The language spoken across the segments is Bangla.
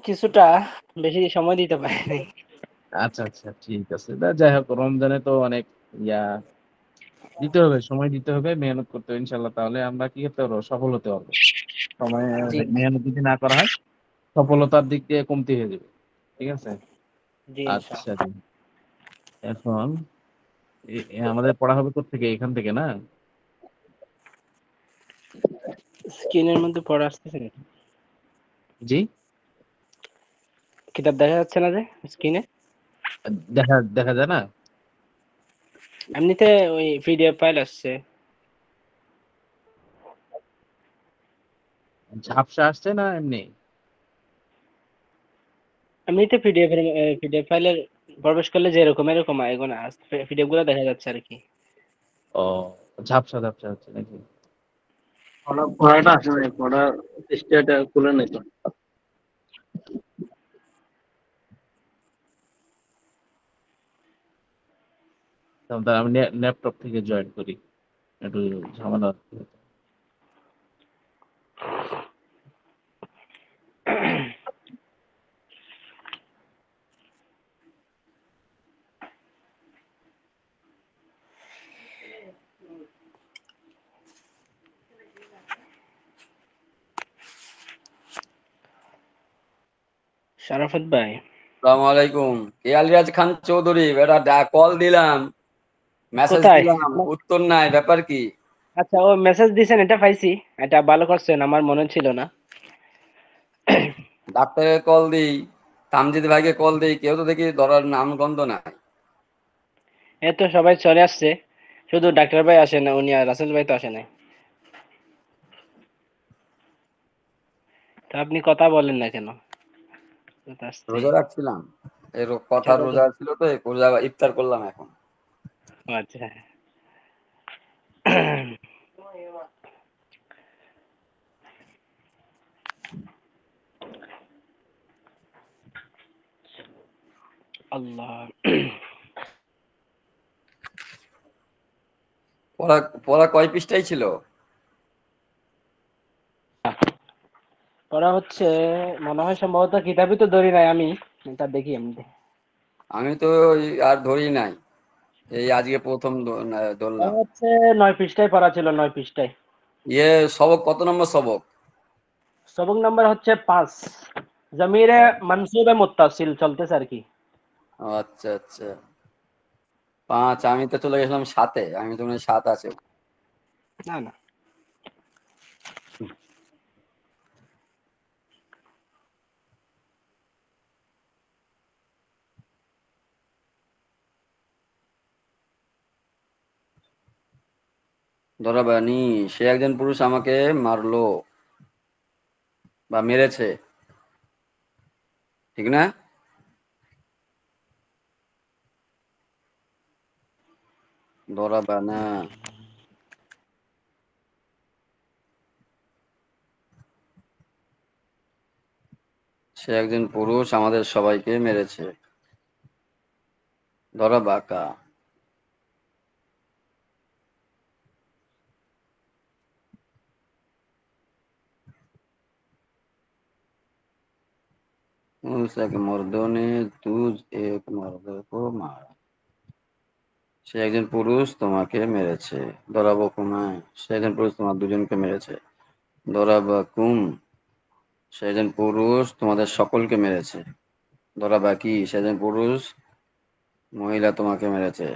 কিছুটা বেশি সময় দিতে পারিনি। আচ্ছা, আচ্ছা ঠিক আছে। যাই হোক রমজানে তো অনেক ইয়া দিতে হবে, সময় দিতে হবে, মেহনত করতে হবে ইনশাআল্লাহ। তাহলে আমরা কি করতে পারবো? সফল হতে পারবো। সময় জি, মেহনত যদি না করা হয়, সফলতার দিক দিয়ে কমতি হয়ে যাবে। ঠিক আছে? জি আচ্ছা ইনশাআল্লাহ। জি। এখন আমাদের পড়া হবে কোত্থেকে? এখান থেকে না? স্ক্রিনের মধ্যে পড়া আসতেছে নাকি? জি? কিতাব দেখা যাচ্ছে না যে স্ক্রিনে? দেখা দেখা যায় না? এমনিতে ওই পিডিএফ ফাইল আসছে। ঝাপসা আসছে না এমনি? এমনিতে পিডিএফ ফাইলের প্রবেশ করলে যেরকম এরকম এখন পিডিএফ গুলো দেখা যাচ্ছে আর কি। ও ঝাপসা ঝাপসা হচ্ছে নাকি? পড়াটা আসে নাই, পড়া পৃষ্ঠাটা খুলে নাই তো। তাহলে আমি ল্যাপটপ থেকে জয়েন করি। একটু ঝামেলা হচ্ছে। শারাফত ভাই, আসসালামু আলাইকুম। কে আলিরাজ খান চৌধুরী, বেটা কল দিলাম, মেসেজ কোথায়? দিলাম, উত্তর নাই, ব্যাপার কি? আচ্ছা, ও মেসেজ দিছেন, এটা পাইছি। এটা ভালো করছেন, আমার মনে ছিল না। ডাক্তারের কল দিই, তামজিদ ভাইকে কল দিই, কেউ তো দেখি ধরার নাম গন্ধ নাই। এই তো সবাই চলে আসছে, শুধু ডাক্তার ভাই আসে না, উনি আর রাসেল ভাই তো আসে নাই। তা আপনি কথা বলেন না কেন? কথা আসছে। রোজা রাখছিলাম, এই আচ্ছা, কথার রোজা ছিল তো, এই রোজা ইফতার করলাম এখন। ও আচ্ছা। আল্লাহ। পড়া পড়া কয় পৃষ্ঠাই ছিল? পড়া হচ্ছে, মনে হয় সম্ভবত কিতাবই তো ধরি নাই আমি, এটা দেখি এমনি। আমি তো আর ধরি নাই, এই আজকে প্রথম পড়া ধরলাম। হচ্ছে 9 পৃষ্ঠায় পড়া ছিল, 9 পৃষ্ঠায়। ইয়ে সবক কত নম্বর সবক? সবক নাম্বার হচ্ছে 5। জমিরে মনসুবে মুত্তাসিল চলতেছে আর কি। ও আচ্ছা আচ্ছা, 5। আমি তো চলে গেছিলাম 7-এ, আমি তো মনে হয় 7 আছে। না না। ধরাবানি, সে একজন পুরুষ আমাকে মারলো বা মেরেছে, ঠিক না? ধরাবানা, সে একজন পুরুষ আমাদের সবাইকে মেরেছে। ধরাবাকা, उस एक मर्द ने तुझ एक मर्द को मारा। সে একজন পুরুষ তোমাকে মেরেছে। ধরাবকুমায়, সে একজন পুরুষ তোমার দুজনকে মেরেছে। ধরাবাকুম, সে একজন পুরুষ তোমাদের সকলকে মেরেছে। ধরাবাকি, সে একজন পুরুষ মহিলা তোমাকে মেরেছে।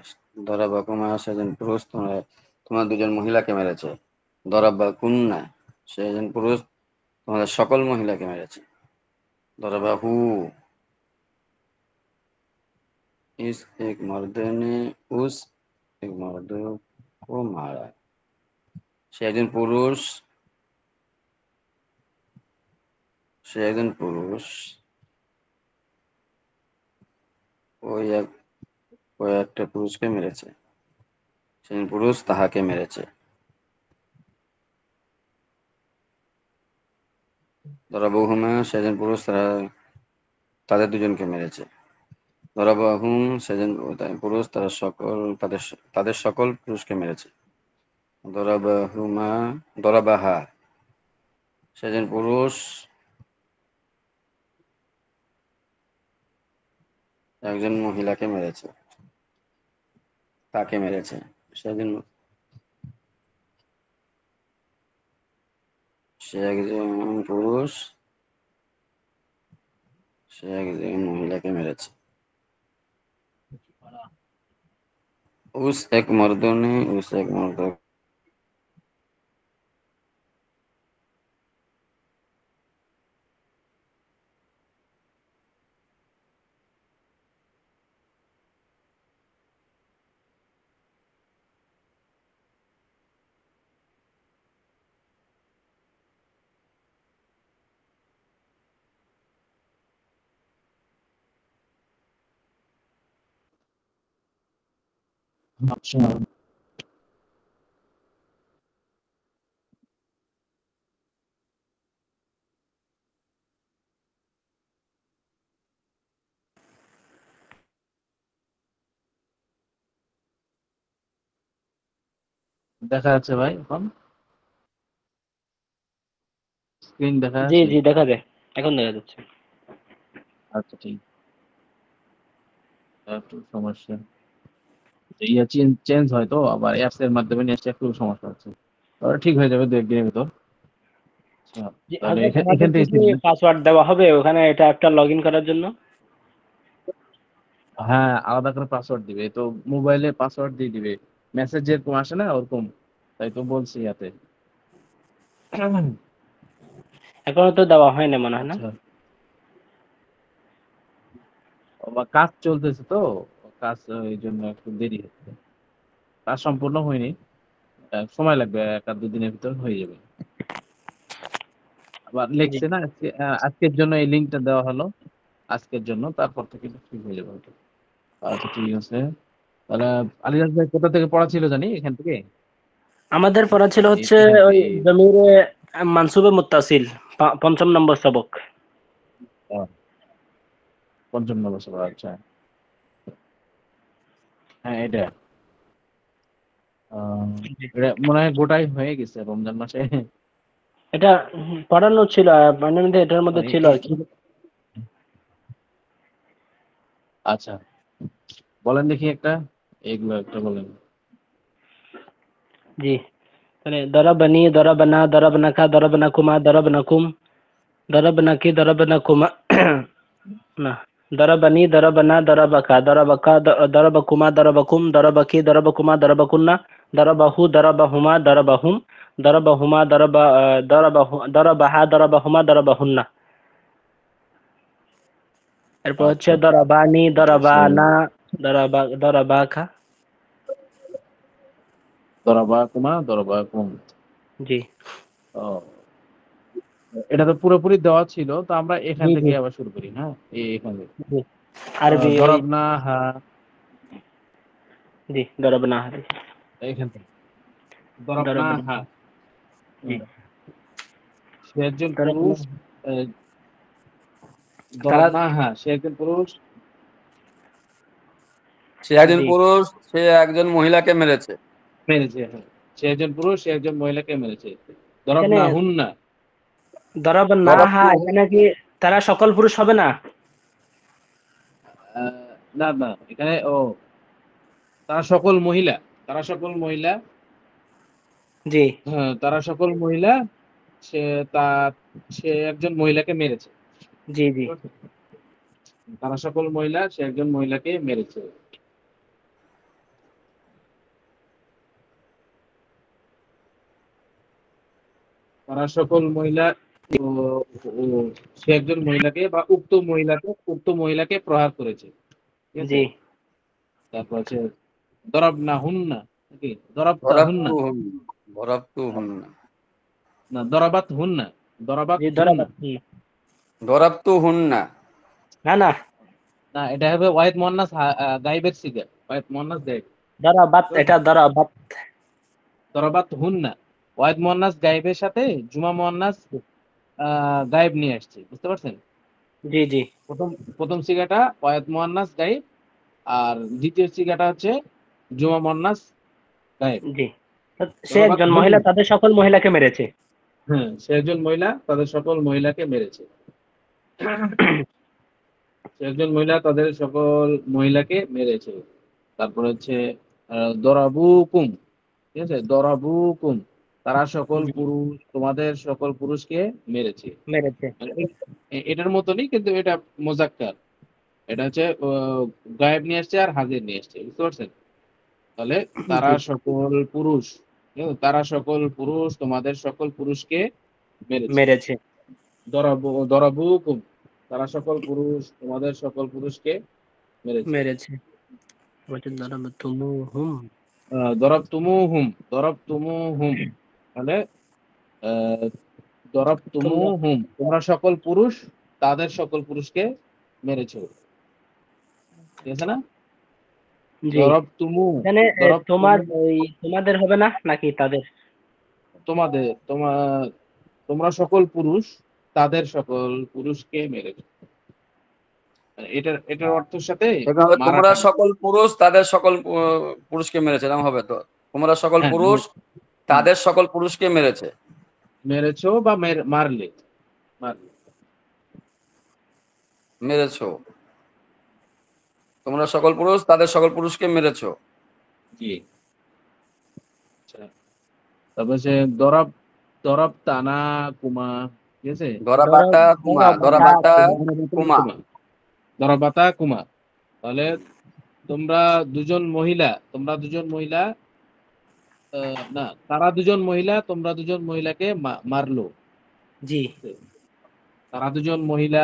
ধরাবাকুমা, সে একজন পুরুষ তোমার দুজন মহিলাকে মেরেছে। ধরাবাকুন্না, সে একজন পুরুষ তোমাদের সকল মহিলাকে মেরেছে। ধরাবাহু, इस एक मर्द ने उस एक मर्द को मारा। সে একজন পুরুষ, সে একজন পুরুষ ওই এক ওই একটা পুরুষকে মেরেছে। সে একজন পুরুষ তাহাকে মেরেছে। ধরাবহুমা, সে একজন পুরুষ তাদের দুজনকে মেরেছে। ধরাবাহুম, সে একজন পুরুষ তাদের তাদের সকল পুরুষকে মেরেছে। ধরাবাহুমা, ধরাবাহা, সে একজন পুরুষ একজন মহিলাকে মেরেছে। কাকে মেরেছে? সে একজন পুরুষ, সে একজন মহিলাকে মেরেছে। उस एक मर्दों ने उस एक मर्दों আচ্ছা, দেখা যাচ্ছে ভাই, এখন স্ক্রিন দেখা জি যাচ্ছে? জি দেখা যায়, এখন দেখা যাচ্ছে। আচ্ছা, ঠিক। একটু সমস্যা, চেঞ্জ হয় তো, আবার অ্যাপস এর মাধ্যমে নেটে একটু সমস্যা হচ্ছে। ঠিক হয়ে যাবে 2-1 দিনের ভিতর। আচ্ছা, জি তাহলে হযরত, এখান আমাদেরকে থেকে কি শিখবেন। পাসওয়ার্ড দেওয়া হবে ওখানে এটা একটা লগইন করার জন্য? হ্যাঁ, আলাদা করে পাসওয়ার্ড দিবে তো, মোবাইলে পাসওয়ার্ড দিয়ে দিবে, মেসেজ যেরকম আসে না ওরকম, তাই তো বলছি ইয়াতে। এখনো তো দেওয়া হয় না মনে হয় না? আচ্ছা, কাজ চলতেছে তো, কাজ এই জন্য একটু দেরি হচ্ছে, কাজ সম্পূর্ণ হয়নি, সময় লাগবে, 1 আর 2 দিনের ভিতর হয়ে যাবে। আবার জি লিখছে না আজকে, আজকের জন্য এই লিঙ্কটা দেওয়া হলো, আজকের জন্য, তারপর থেকে ঠিক হয়ে যাবে হয়তো। আচ্ছা, ঠিক আছে। তাহলে আলিরাজ ভাই কোথা থেকে পড়া ছিল জানি, এখান থেকে? আমাদের পড়া ছিল হচ্ছে এখান ওই থেকে জমিরে মানসুবে মুত্তাসিল, ৫ম নম্বর সবক। ৫ম নম্বর সভা, আচ্ছা। হ্যাঁ, এটা আহ, জি। এটা মনে হয় গোটাই হয়ে গেছে রমজান মাসে। এটা পড়ানো ছিল, মানে মধ্যে এটার মধ্যে মানে ছিল আর কি। আচ্ছা, বলেন দেখি একটা, এইগুলো একটা বলেন। জি, তাহলে দরাবানি, দরাবানা, দরাবানাকা, দরাবানাকুমা, দরাবানাকুম, দরাবানাকি, দরাবানাকুমা, না, দরাবানি, দরাবানা, দরাবাকা, দরাবাকা, দরাবাকুমা, দরাবাকুম, দরাবাকি, দরাবাকুমা, দরাবাকুন্না, দরাবাহু, দরাবাহুমা, দরাবাহুম, দরাবাহুমা, দরাবাহা, দরাবাহুমা, দরাবাহুন্না। এরপর হচ্ছে আচ্ছা, দরাবানি, ঠিক আছে। দরাবানা, দরাবাকা। দরাবা কুমা, দরাবা কুম। জি ও, এটা তো পুরোপুরি দেওয়া ছিল, তো আমরা এখান জি জি থেকে আবার শুরু করি। হ্যাঁ, এখান থেকে জি, আরবি ওই, দরাবনা হা, জি দরাবানা, এখান থেকে দরাবনা দরাবানা, হা। জি সে একজন দরাবানা। পুরুষ, আহ, তারা, দরাবনা হা, সে একজন পুরুষ সে একজন জি পুরুষ, সে একজন মহিলাকে মেরেছে। মেরেছে। হ্যাঁ, সে একজন পুরুষ, সে একজন মহিলাকে মেরেছে। এখানে দরাবনা হুন্না। দরাবানা, দরাবতু হ্যাঁ এখানে কি তারা সকল পুরুষ হবে না? না না, এখানে তারা সকল মহিলা, তারা সকল মহিলা, জি হ্যাঁ তারা সকল মহিলা, সে তা সে একজন মহিলাকে মেরেছে। জি জি, তারা সকল মহিলা, সে একজন মহিলাকে মেরেছে। তারা সকল মহিলা, ও, ও, সে একজন মহিলাকে বা উক্ত মহিলাকে প্রহার করেছে। ঠিক আছে, জি তারপর আছে দরাবনা হুন্না, নাকি দরাবতা হুন্না, দরাবতু হুন দরাবতু হুন না দরাবাত হুন্না, দরাবাত জি হুন্না। দরাবাত, দরাবতু হুন্না। না না, না, এটা হবে ওয়াহিদ মুয়ান্নাস গাইবের সিগা, ওয়াহিদ মুয়ান্নাস গাইব। দরাবাত, বুঝতে এটা পারছেন? দরাবাত। দরাবাত হুন্না, ওয়াহিদ মুয়ান্নাস গাইবের সাথে জুমা মুয়ান্নাস গায়েব নিয়ে আসছে, বুঝতে পারছেন? জি জি প্রথম প্রথম সিগাটা ওয়াহিদ মুয়ান্নাস গায়েব, আর দ্বিতীয় সিগাটা হচ্ছে জুমা মুয়ান্নাস গায়েব। জি, সে দরাবাত একজন মহিলা হুন্না, তাদের সকল মহিলাকে মেরেছে। হ্যাঁ সে একজন মহিলা তাদের সকল মহিলাকে মেরেছে। সে একজন মহিলা তাদের সকল মহিলাকে মেরেছে। তারপর হচ্ছে দরাবুকুম, ঠিক আছে, দরাবুকুম, তারা সকল জি, পুরুষ তোমাদের সকল পুরুষকে মেরেছে। মেরেছে। মানে এটার মতনই, কিন্তু এটা মোজাক্কার। এটা হচ্ছে গায়েব নিয়ে আসছে আর হাজির নিয়ে আসছে, বুঝতে পারছেন? তাহলে তারা জি, সকল পুরুষ, তারা সকল পুরুষ তোমাদের সকল পুরুষকে মেরেছে। মেরেছে। দরাবুকুম, তারা সকল পুরুষ তোমাদের সকল পুরুষকে মেরেছে। মেরেছে। ওইটা দারাবাতুমুহুম। দরাবতুমুহুম, দরাবতুমুহুম, মানে আহ, তোমরা দরাবতুমুহুম, তোমরা সকল পুরুষ তাদের সকল পুরুষকে মেরেছো, ঠিক আছে না? জি, দরাবতুমু, এখানে দরাবতুমু, তোমাদের হবে না নাকি তাদের? তোমাদের, তোমরা সকল পুরুষ তাদের সকল পুরুষকে মেরেছো। মানে এটার অর্থের সাথে এখানে হবে তোমরা মারাটা নেই। সকল পুরুষ তাদের সকল পুরুষকে মেরেছে, এরকম হবে তো। তোমরা সকল হ্যাঁ, পুরুষ হুম, তাদের সকল পুরুষকে মেরেছে। মেরেছো বা মারলে, মারলে। মেরেছো, তোমরা সকল পুরুষ তাদের সকল পুরুষকে মেরেছো। জি, আচ্ছা। তারপর সে দরাব, দরাব তানা কুমা, ঠিক আছে, দরাবাতা কুমা, দরাবাতা কুমা। কুমা, দরাবাতা কুমা। তাহলে তোমরা দুজন মহিলা, না, তারা দুজন মহিলা তোমরা দুজন মহিলাকে মারলো। জি, তারা দুজন মহিলা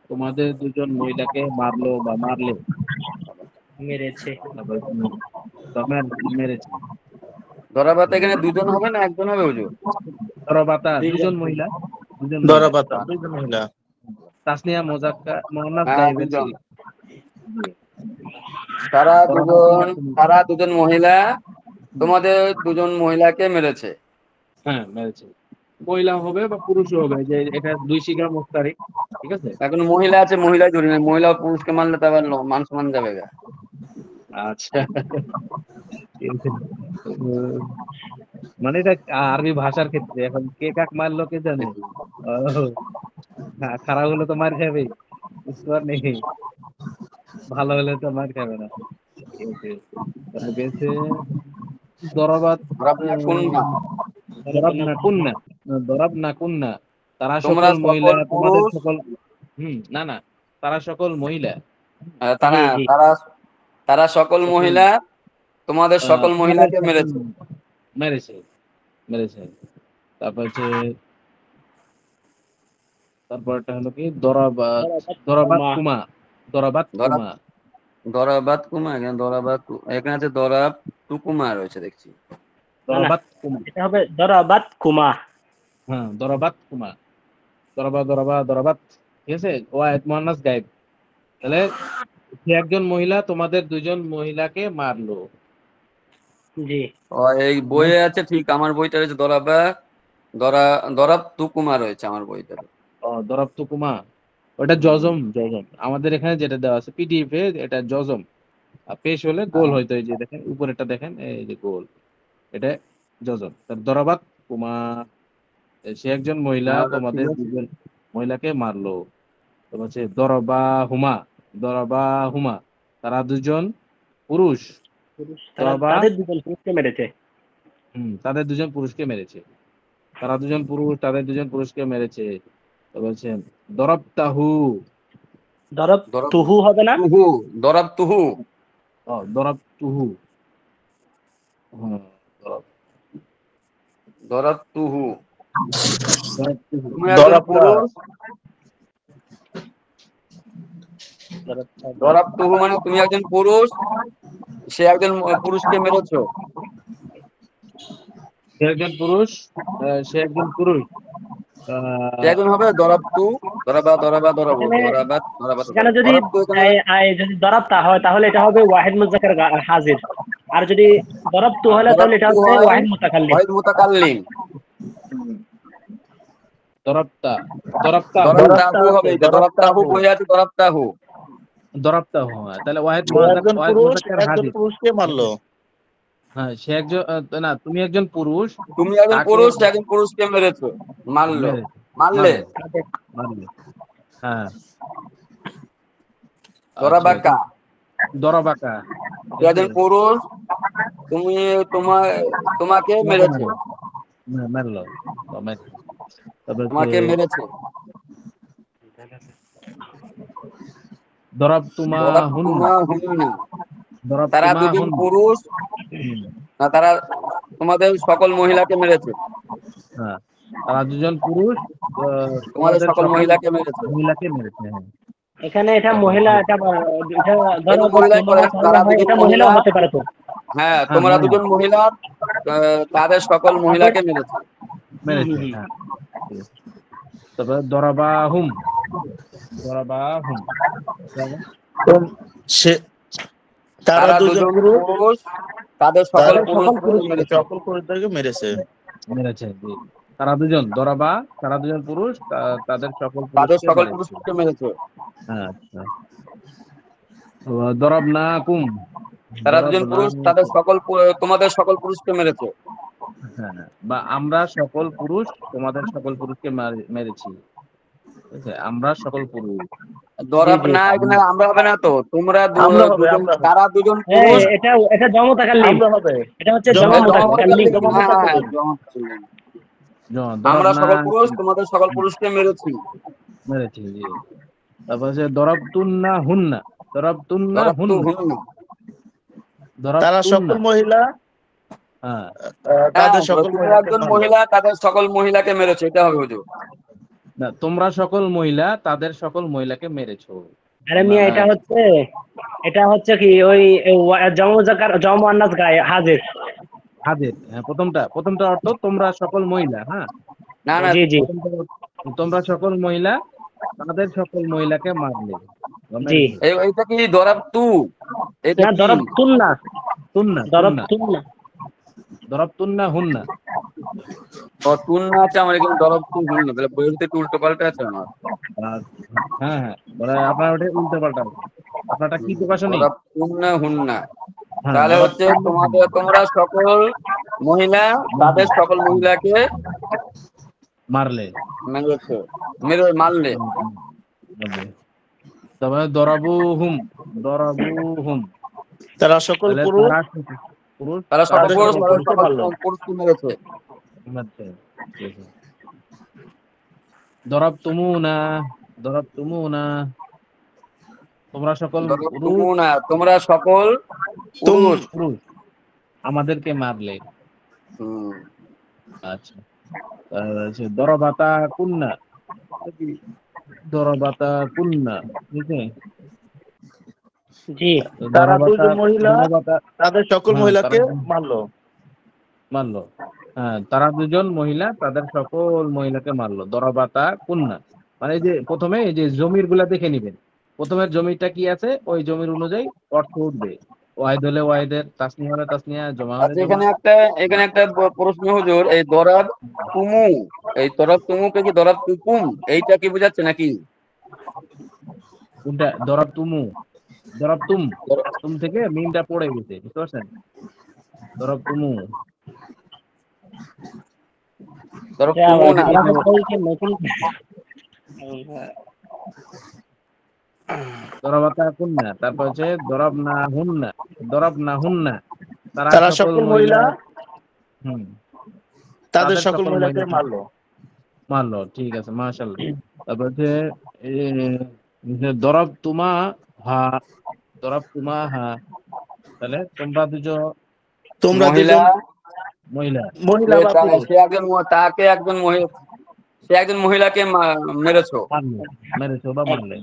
তোমাদের দুজন মহিলাকে মারলো বা মারলে। মেরেছে। তারপর মেরেছে। দরাবাতা এখানে দুজন হবে না একজন হবে হুজুর? দরাবাতা দুইজন। দুজন মহিলা, দুজন মহিলা। দরাবাতা দুইজন মহিলা। তাসনিয়া মোজাক্কার মুয়ান্নাস হ্যাঁ গায়েবের দুজন, সিগা। জি। দরাবাতা তারা দুজন মহিলা তোমাদের দুজন মহিলাকে মেরেছে। হ্যাঁ, মেরেছে। মহিলা হবে বা পুরুষও হবে, যে এটা দুই সিগা মুখতারি, ঠিক আছে। এখন মহিলা আছে, মহিলা ধরি না, মহিলা ও পুরুষকে মারলে তো আবার মান সমান যাবে গা। আচ্ছা, ঠিক আছে। মানে এটা আরবি ভাষার ক্ষেত্রে, এখন কে কাক মারলো কে জানে। ও, খারাপ হলে তো মার খাবে, বুঝতে পারলি? ভালো হলে তো মার খাবে না। ঠিক আছে। তাহলে বেঁচে দরাবাত, দরাবনা কুন্না, দরাব না কুন্না, দরাব না কুন্না, তারা তোমরা সকল মহিলা সকল তোমাদের পুরুষ, সকল, না না, তারা সকল মহিলা, জি, তারা জি, তারা তারা সকল সকল মহিলা তোমাদের সকল তোমাদের মহিলাকে সকল মেরেছে। মেরেছে, মেরেছে। তারপর হচ্ছে, তারপরটা হলো কি দরাবাত, দরাবাত দারাবাতুমা। কুমা, দরাবাত দরাব কুমা, দরাবাত কুমা, এখানে দরাবাত এখানে আছে দরাব টুকুমা রয়েছে দেখছি। না, না, দরাবাত কুমা, এটা হবে দরাবাতকুমা। হ্যাঁ, দরাবাত কুমা, দরাবাত, ঠিক আছে। ওয়াহিদ মুয়ান্নাস গায়েব। তাহলে সে একজন মহিলা তোমাদের দুজন মহিলাকে মারলো। জি, ও এই বইয়ে আছে ঠিক, আমার বইটা রয়েছে দরা দরাব টুকুমা রয়েছে আমার বইতে। দরাবতু কুমা, ওটা জজম, জজম আমাদের এখানে যেটা দেওয়া আছে পিডিএফ এ, এটা জজম। আর পেশ হলে গোল হয়তো, এই যে দেখেন উপরেরটা দেখেন, এই যে গোল, এটা জজম। তার দরাবাত কুমা, সে একজন মহিলা ঠিক তোমাদের আছে। দুজন মহিলাকে মারলো। তো হচ্ছে দরবা হুমা, দরবা হুমা, তারা দুজন পুরুষ, দরবা, তাদের দুজন পুরুষকে মেরেছে। তাদের দুজন পুরুষকে মেরেছে। তারা দুজন পুরুষ তাদের দুজন পুরুষকে মেরেছে। তো বলছেন দরবতাহু, দরাব দরবতুহু হবে না? তুহু, দরাব তুহু, দরবতুহু, হ্যাঁ, দরাব তুহু। দরবতুহু, তুমি একজন দরাবতা পুরুষ, দরাব তুহু মানে তুমি একজন পুরুষ, সে একজন পুরুষকে মেরেছো। সে একজন পুরুষ, সে একজন পুরুষ, সে আহ, একজন হবে দরাব তু, দরাবা দরাবা দরাবো, এখানে দরাবাত দরাবাত এখানে দরাব, যদি দরাব তু এখানে যদি দরাবতা হয় তাহলে এটা হবে ওয়াহিদ মুজাক্কার হাজির। আর যদি দরাবতু হলে দরাব তাহলে এটা তু হবে হয় ওয়াহিদ মুতাকাল্লিম। ওয়াহিদ মুতাকাল্লিম। দরবতা, দরবতাহু, দরাব তাহু হবে, এটা দরাব তাহু দরাবতাহু বই আছে, দরাব তাহু। দরবতাহু, তাহলে সে একজন ওয়াহিদ পুরুষ মুজাক্কার একজন হাজির। পুরুষকে মারলো। হ্যাঁ, সে একজন, না, তুমি একজন পুরুষ, তুমি একজন তাকে পুরুষ, সে একজন পুরুষকে মেরেছো, মারলো, মেরেছে, মারলে। মারলো, মারলো, হ্যাঁ। দরাবাকা, দরাবাকা, তুই একজন পুরুষ, তুমি তোমাকে মেরেছে, মারলো, তারপরে তোমাকে মেরেছে। দরাবতুমা হুন্না, হুন্না, তারা দরাবতুমা দুজন হুন্না, পুরুষ, না তারা তোমাদের সকল মহিলাকে মেরেছে, হ্যাঁ, তারা দুজন পুরুষ তোমাদের তোমাদের সকল সকল মহিলাকে মেরেছে। মহিলাকে মেরেছে। হ্যাঁ, এখানে এটা মহিলা, এটা এটা ধরো এটা মহিলাই তোমার করে, সামনে তারা হয়, দুজন এটা মহিলা, মহিলাও হতে পারে তো। হ্যাঁ হ্যাঁ, তোমরা মহিলা দুজন মহিলা তাদের সকল তাদের মহিলাকে মেরেছে। মেরেছে। হ্যাঁ, ঠিক আছে। তারপরে দরাবাহুম, দরাবাহুম, সে তারা তারা দুজন দুজন পুরুষ পুরুষ, তাদের সকল তাদের পুরুষকে মেরেছে। সকল পুরুষদেরকে মেরেছে। মেরেছে, জি। তারা দুজন দরাবা, তারা দুজন পুরুষ তাদের সকল তাদের পুরুষকে সকল মেরেছে। পুরুষকে মেরেছে। হ্যাঁ, আচ্ছা। দরাবনা কুম, তারা দুজন দরাবনা পুরুষ, তাদের সকল তোমাদের সকল পুরুষকে মেরেছে। হ্যাঁ, বা আমরা সকল পুরুষ তোমাদের সকল পুরুষকে মেরেছি, ঠিক আছে? আমরা সকল পুরুষ, জি দরাব জি। না, এখানে আমরা হবে না তো, তোমরা আমরা হবে, দুজন, আমরা হবে, তারা দুজন এই পুরুষ। এটা এটা জমা তাকাল্লিম, আমরা হবে। এটা হচ্ছে জমা জমা মুতাকাল্লিম। জমা হ্যাঁ হ্যাঁ, মুতাকাল্লিম। আমরা দরাবনা সকল পুরুষ তোমাদের সকল পুরুষকে মেরেছি। মেরেছি, জি। তারপর হচ্ছে দরাবতুন্না হুন্না, দরাবতুন্না দরাব তো হুন্না, হুন্না, তারা দরাবতুন্না, সকল মহিলা হ্যাঁ, হ্যাঁ তাদের সকল তুমি মহিলাকে একজন মারলো। মহিলা, তাদের সকল মহিলাকে মেরেছে, এটা হবে হুজুর। না, তোমরা সকল মহিলা তাদের সকল মহিলাকে মেরেছো। আরে মিয়া, মানে এটা হচ্ছে কি ওই জমা মুজাক্কার, জমা মুয়ান্নাস গায়ে হাজির। হাজির, হ্যাঁ, প্রথমটা অর্থ তোমরা সকল মহিলা, হ্যাঁ, না না, জি জি প্রথমটা তোমরা সকল মহিলা তাদের সকল মহিলাকে মারলে বা জি। মেরেছো। এইটা কি দরাব তু, এটা না, কি? দরবতুন্না, তুন্না, তুন্না, দরবতুন্না। দরাবতুন্না হুন্না। তুন্না আছে আমার এখানে, দরাব তু হুন্না, তাহলে বইতে একটু উল্টো পাল্টা আছে আমার। আর হ্যাঁ, হ্যাঁ, মানে আপনার ওটা উল্টো পাল্টা আছে। আপনারটা কি প্রকাশনী? দরাব তুন্না হুন্না, হ্যাঁ, তাহলে হচ্ছে দরাবতুন্না হুন্না, তোমরা সকল মহিলা তাদের সকল মহিলাকে মারলে, মেরেছে, মারলে। মারলে। তারপরে দরাবুহুম, দরাবুহুম, তারা সকল তাহলে পুরুষ তারা পুরুষ তারা সকল তাদের পুরুষ, সকল তাদের পুরুষকে সকল মারলো। পুরুষকে মেরেছে। মারছে, ঠিক আছে। দরাবতুমুনা, দরাবতুমুনা, তোমরা সকল দরাব পুরুষ, তুমু না, তোমরা সকল তুম পুরুষ। পুরুষ আমাদেরকে মারলে। হুম, আচ্ছা, হচ্ছে দরবাতা কুন্না, দরবাতা কুন্না, ঠিক আছে? জি তো তারা দরবাতা, দুজন মহিলা দরবাতা, তাদের সকল হ্যাঁ, তারা মহিলাকে মারলো। মারলো, হ্যাঁ, তারা দুজন মহিলা তাদের সকল মহিলাকে মারলো। দরবাতা কুন্না, মানে এই যে প্রথমে এই যে জমির গুলা দেখে নিবেন, প্রথমের জমিটা কি আছে ওই জমির অনুযায়ী অর্থ উঠবে। ওয়াহিদ হলে ওয়াহিদের, তাসনিয়া হলে তাসনিয়া, জমা হলে আচ্ছা, জমা। এখানে একটা প্রশ্ন হুজুর, এই দরাব তুমু, এই দরাব তুমুকে কি দরাব তুকুম, এইটা কি বোঝাচ্ছে নাকি? কোনটা? দরাব তুমু, দরাব তুম, তুম থেকে মিমটা পড়ে গেছে, বুঝতে পারছেন? দরাব তুমু, দরাব তুমু না, আমাদের সবাইকে নতুন। দরাবাতা কুন্না, তারপর হচ্ছে দরাব না হুন্না, দরাব না হুন্না, তারা তারা সকল সকল মহিলা, মহিলা হুম, তাদের তাদের সকল সকল মহিলাকে মহিলাকে মারলো। মারলো, ঠিক আছে, মাশাআল্লাহ। তারপর হচ্ছে দরাব তুমা হা, দরাব তুমা হা, তাহলে তোমরা দুজন তোমরা মহিলা, দুজন মহিলা মহিলা বা পুরুষ সে একজন তাকে একজন মহিলা, সে একজন মহিলাকে মেরেছো। মারলে, মেরেছো বা মারলে।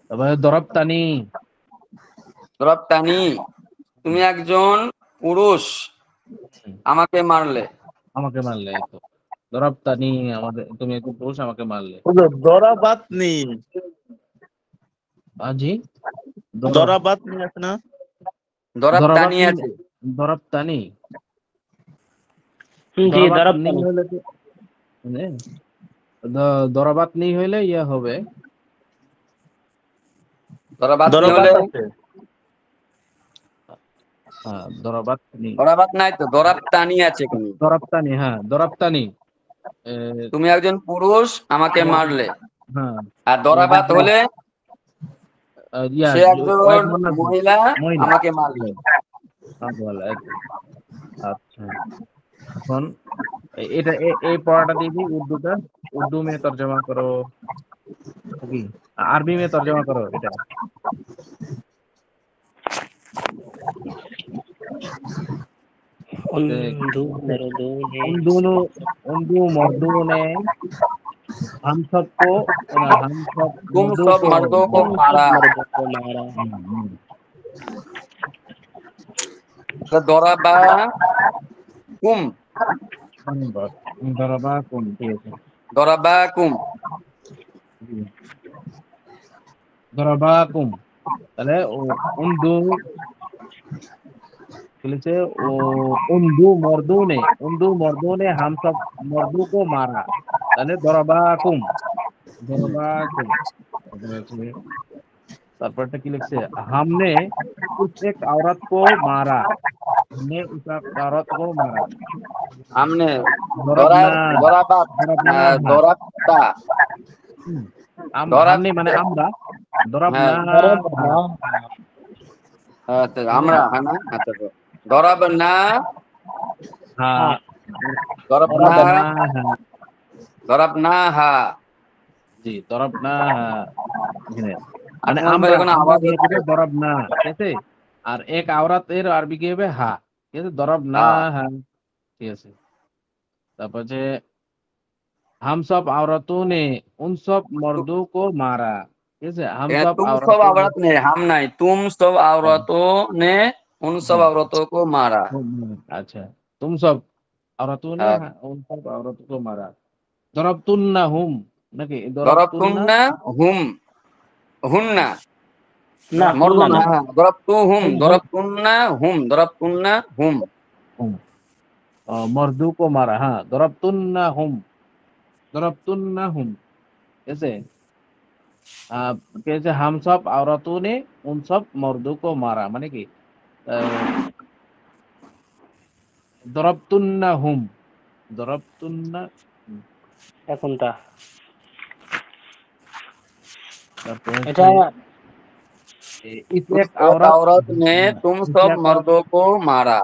তারপরে দরাব তানি, দরাব তানি, তুমি একজন পুরুষ আমাকে মারলে। আমাকে মারলে, এই তো দরাব তানি, আমাদের, তুমি একটু পুরুষ আমাকে মারলে। দরাবাতনি, জি, দরাব, দরাবাতনি আছে না? দরাব দরাবাত তানি নি, আছে। দরাব তানি, জি দরাবাত নি দরবতানি। হলে তো মানে দরাবাত নি হইলে ইয়ে হবে, দরাবাত নি দরাবাত হলে, আছে। হ্যাঁ, দরাবাত নি, দরাবাত নাই তো, দরাব তানি আছে এখানে। দরাব তানি, হ্যাঁ, দরাব তানি, তুমি একজন পুরুষ আমাকে মারলে। হ্যাঁ আর দরাবাত হলে ইয়া সে একজন ওয়াইফ মানে মহিলা মহিলা আমাকে মারলো। বলে আচ্ছা এখন এটা এই পড়াটা দিয়ে দিই উর্দুটা উর্দু মে তর্জমা করো কি আরবি মে তর্জমা করো এটা उन मर्दों ने उन दोनों उन दो मर्दों ने हम सबको हम सब तुम मर्दों सब को मर्दों को तुम सब मारा। मर्दों को मारा। तो दराबा कुम दरबाकुम ठीक है दराबा कुम दरबाकुम তাহলে उन दो বলেছে ও उन दो मर्दों ने हम सब मर्दों को मारा তাহলে दरबाकुम दरबाकुम তারপরটা কি লিখছে हमने उस एक औरत को मारा हमने उस एक औरत को मारा हमने दरबना दराबात दरबना दराबता दराब हमने মানে আমরা হ্যাঁ दरबना दरबना আচ্ছা আমরা হ্যাঁ না আচ্ছা তো দরাবনা हाँ দরাবনা दरबना দরাবনা হা जी दरबना এখানে মানে আপনার ভাই আমরা এখন আমরা আওয়াজ দিয়ে হচ্ছে দিবে দরবনা ঠিক আছে আর এক আওরাতের আরবি কি হবে হা ঠিক আছে দরবনা হ্যাঁ হা ঠিক আছে তারপর যে हम सब औरतों ने उन सब मर्दों को मारा ठीक আছে हम এখানে सब তুম সব औरतों ने আওরাত নেই হাম নাই তুম সব আওরাতों ने उन सब औरतों को मारा। अच्छा तुम सब औरतों ने হ্যাঁ उन सब औरतों को मारा दरबतुन्नाहुम নাকি দরবতুন্না দরাবতুন্না হুম হুন্না ना हुन्ना মর্দনা ना হ্যাঁ দরাবতু হুম হুম দরাবতুন্না হুম হুম मर्दों को मारा हाँ दरबतुन्नाहुम कैसे कैसे हम सब औरतों ने उन सब मर्दों को मारा माने কি दरबतुन्नाहुम दरबतुन्ना এখনটা তারপর এটা হচ্ছে इस एक एक औरत औरत ने तुम इस सब एक औरत मर्दों को मारा।